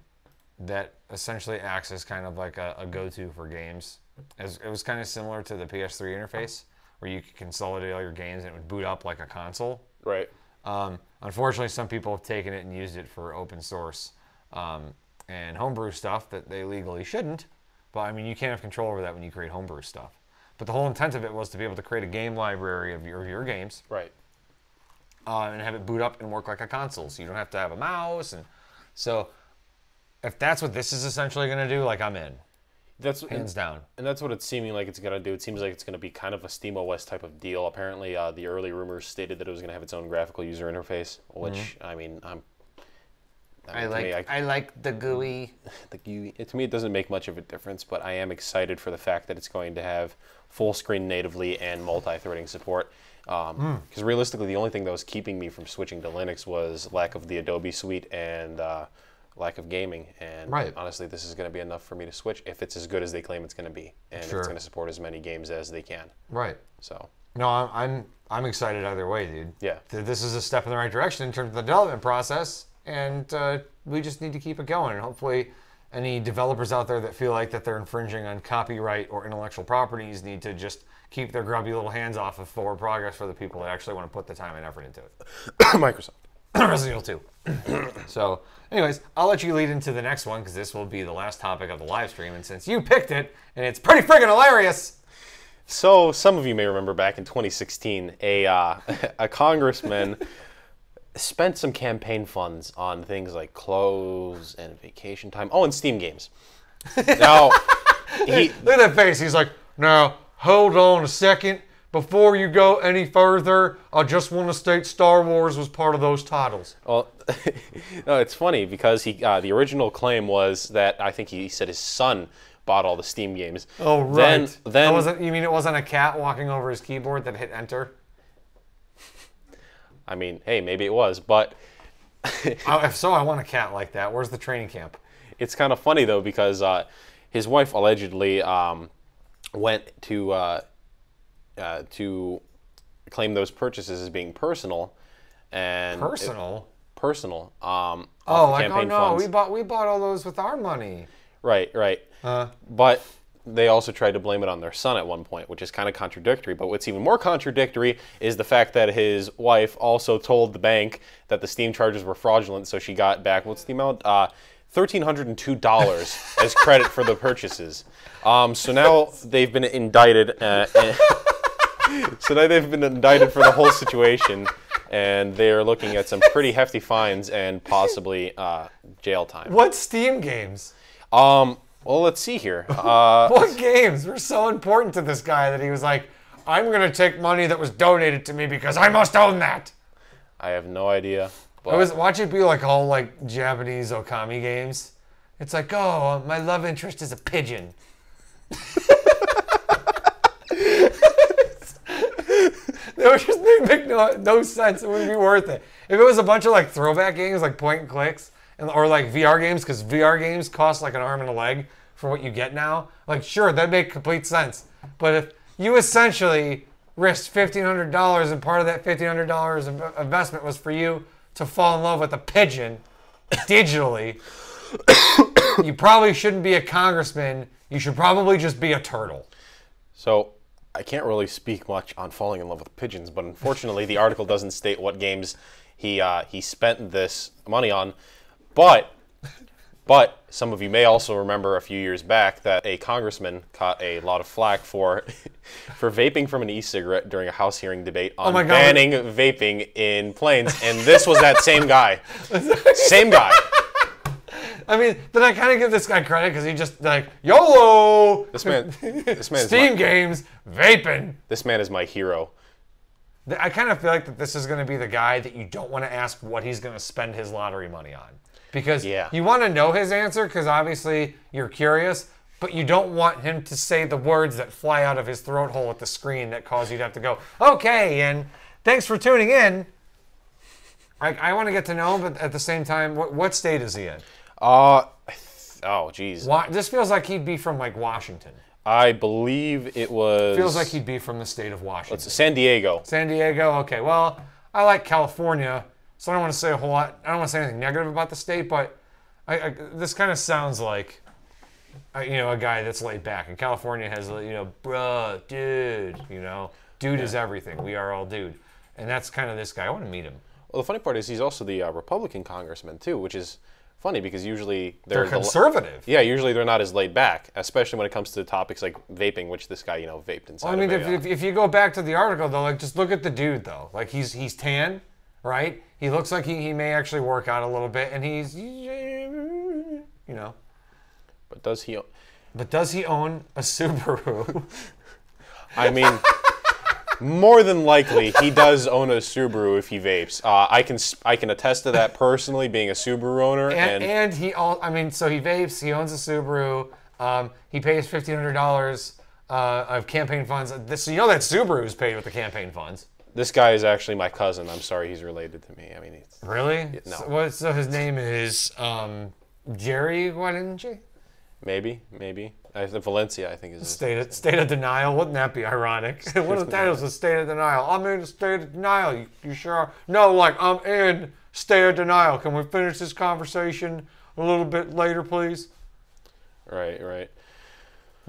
that essentially acts as kind of like a go-to for games. It was kind of similar to the PS3 interface, where you could consolidate all your games and it would boot up like a console. Right. Unfortunately, some people have taken it and used it for open source and homebrew stuff that they legally shouldn't. But I mean, you can't have control over that when you create homebrew stuff. But the whole intent of it was to be able to create a game library of your games. Right. And have it boot up and work like a console. So you don't have to have a mouse. And so if that's what this is essentially going to do, like, I'm in. That's hands down. And that's what it's seeming like it's going to do. It seems like it's going to be kind of a SteamOS type of deal. Apparently, the early rumors stated that it was going to have its own graphical user interface, which, I mean, I like the GUI. The GUI. To me, it doesn't make much of a difference, but I am excited for the fact that it's going to have full screen natively and multi-threading support. Because realistically, the only thing that was keeping me from switching to Linux was lack of the Adobe suite and lack of gaming. And honestly, this is going to be enough for me to switch if it's as good as they claim it's going to be, and if it's going to support as many games as they can. Right. So. No, I'm excited either way, dude. Yeah. This is a step in the right direction in terms of the development process. And we just need to keep it going. And hopefully any developers out there that feel like that they're infringing on copyright or intellectual properties need to just keep their grubby little hands off of forward progress for the people that actually want to put the time and effort into it. Microsoft. Resident Evil 2. So, anyways, I'll let you lead into the next one because this will be the last topic of the live stream. And since you picked it, and it's pretty friggin' hilarious. So, some of you may remember back in 2016, a congressman spent some campaign funds on things like clothes and vacation time. Oh, and Steam games. Now, look at that face. He's like, now, hold on a second. Before you go any further, I just want to state Star Wars was part of those titles. Well, no, it's funny because the original claim was that I think he said his son bought all the Steam games. Oh, right. Then you mean it wasn't a cat walking over his keyboard that hit enter? I mean, hey, maybe it was, but If so, I want a cat like that. Where's the training camp? it's kind of funny though because his wife allegedly went to claim those purchases as being personal, and personal. Off the campaign funds. we bought all those with our money. Right. But they also tried to blame it on their son at one point, which is kind of contradictory. But what's even more contradictory is the fact that his wife also told the bank that the Steam charges were fraudulent, so she got back, what's the amount? $1,302 as credit for the purchases. So now they've been indicted. So now they've been indicted for the whole situation, and they're looking at some pretty hefty fines and possibly jail time. What Steam games? Well, let's see here. What games were so important to this guy that he was like, I'm going to take money that was donated to me because I must own that? I have no idea. But Watch it be like all like Japanese okami games. It's like, oh, my love interest is a pigeon. It would just make no sense. It wouldn't be worth it. If it was a bunch of like throwback games, like point and clicks, or like VR games, because VR games cost like an arm and a leg for what you get now, like sure, that'd make complete sense. But if you essentially risked $1,500 and part of that $1,500 investment was for you to fall in love with a pigeon digitally, you probably shouldn't be a congressman. You should probably just be a turtle. So I can't really speak much on falling in love with pigeons, but unfortunately the article doesn't state what games he spent this money on. But some of you may also remember a few years back that a congressman caught a lot of flack for vaping from an e-cigarette during a House hearing debate on banning vaping in planes, and this was that same guy. Same guy. I mean, then I kind of give this guy credit because he just like YOLO. This man Steam games, vaping. This man is my hero. I kind of feel like that this is going to be the guy that you don't want to ask what he's going to spend his lottery money on. Because you want to know his answer because obviously you're curious, but you don't want him to say the words that fly out of his throat hole at the screen that cause you to have to go, okay, and thanks for tuning in. I want to get to know him, but at the same time, what state is he in? Oh, geez. This feels like he'd be from like Washington. I believe it was... Feels like he'd be from the state of Washington. It's San Diego. San Diego, okay. Well, I like California, so I don't want to say a whole lot. I don't want to say anything negative about the state, but this kind of sounds like, a guy that's laid back. And California has, bruh, dude, dude is everything. We are all dude. And that's kind of this guy. I want to meet him. Well, the funny part is he's also the Republican congressman, too, which is funny because usually they're conservative. Yeah, usually they're not as laid back, especially when it comes to topics like vaping, which this guy, vaped inside. Well, I mean, if you go back to the article though, like just look at the dude though. Like he's tan, right? He looks like he may actually work out a little bit, and he's But does he? But does he own a Subaru? I mean. More than likely, he does own a Subaru if he vapes. I can attest to that personally, being a Subaru owner. And so he vapes. He owns a Subaru. He pays $1,500 of campaign funds. So that Subaru is paid with the campaign funds. This guy is actually my cousin. I'm sorry, he's related to me. I mean, really? No. So his name is Jerry Walenciej? Maybe. Walenciej, I think is his State of denial. Wouldn't that be ironic? One of the titles is State of Denial. I'm in state of denial. You sure are? No, like I'm in state of denial. Can we finish this conversation a little bit later, please? Right.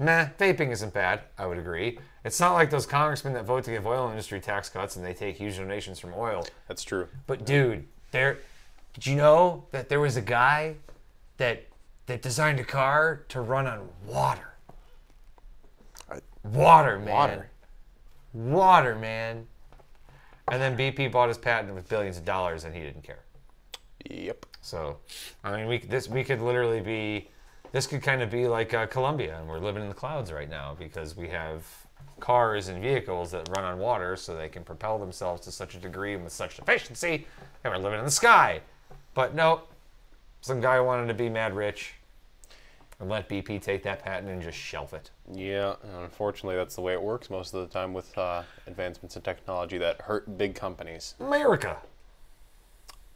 Nah, vaping isn't bad. I would agree. It's not like those congressmen that vote to give oil industry tax cuts and they take huge donations from oil. That's true. But dude, did you know that there was a guy that designed a car to run on water? Water, man. And then BP bought his patent with billions of dollars, and he didn't care. Yep. So, I mean, this could kind of be like Colombia, and we're living in the clouds right now because we have cars and vehicles that run on water, so they can propel themselves to such a degree and with such efficiency, and we're living in the sky. But no, some guy wanted to be mad rich. Or let BP take that patent and just shelf it. Yeah, and unfortunately that's the way it works most of the time with advancements in technology that hurt big companies.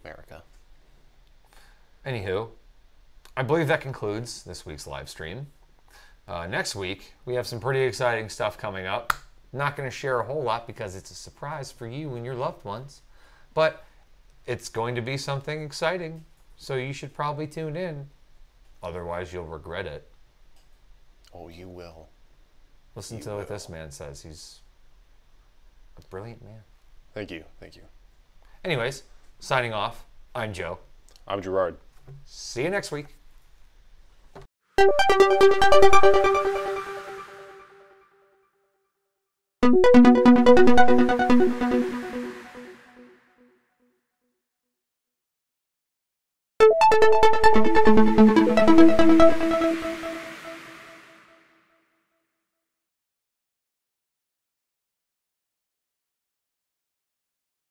America. Anywho, I believe that concludes this week's live stream. Next week, we have some pretty exciting stuff coming up. Not going to share a whole lot because it's a surprise for you and your loved ones. But it's going to be something exciting, so you should probably tune in. Otherwise, you'll regret it. Oh, you will. Listen to what this man says. He's a brilliant man. Thank you. Anyways, signing off, I'm Joe. I'm Gerard. See you next week.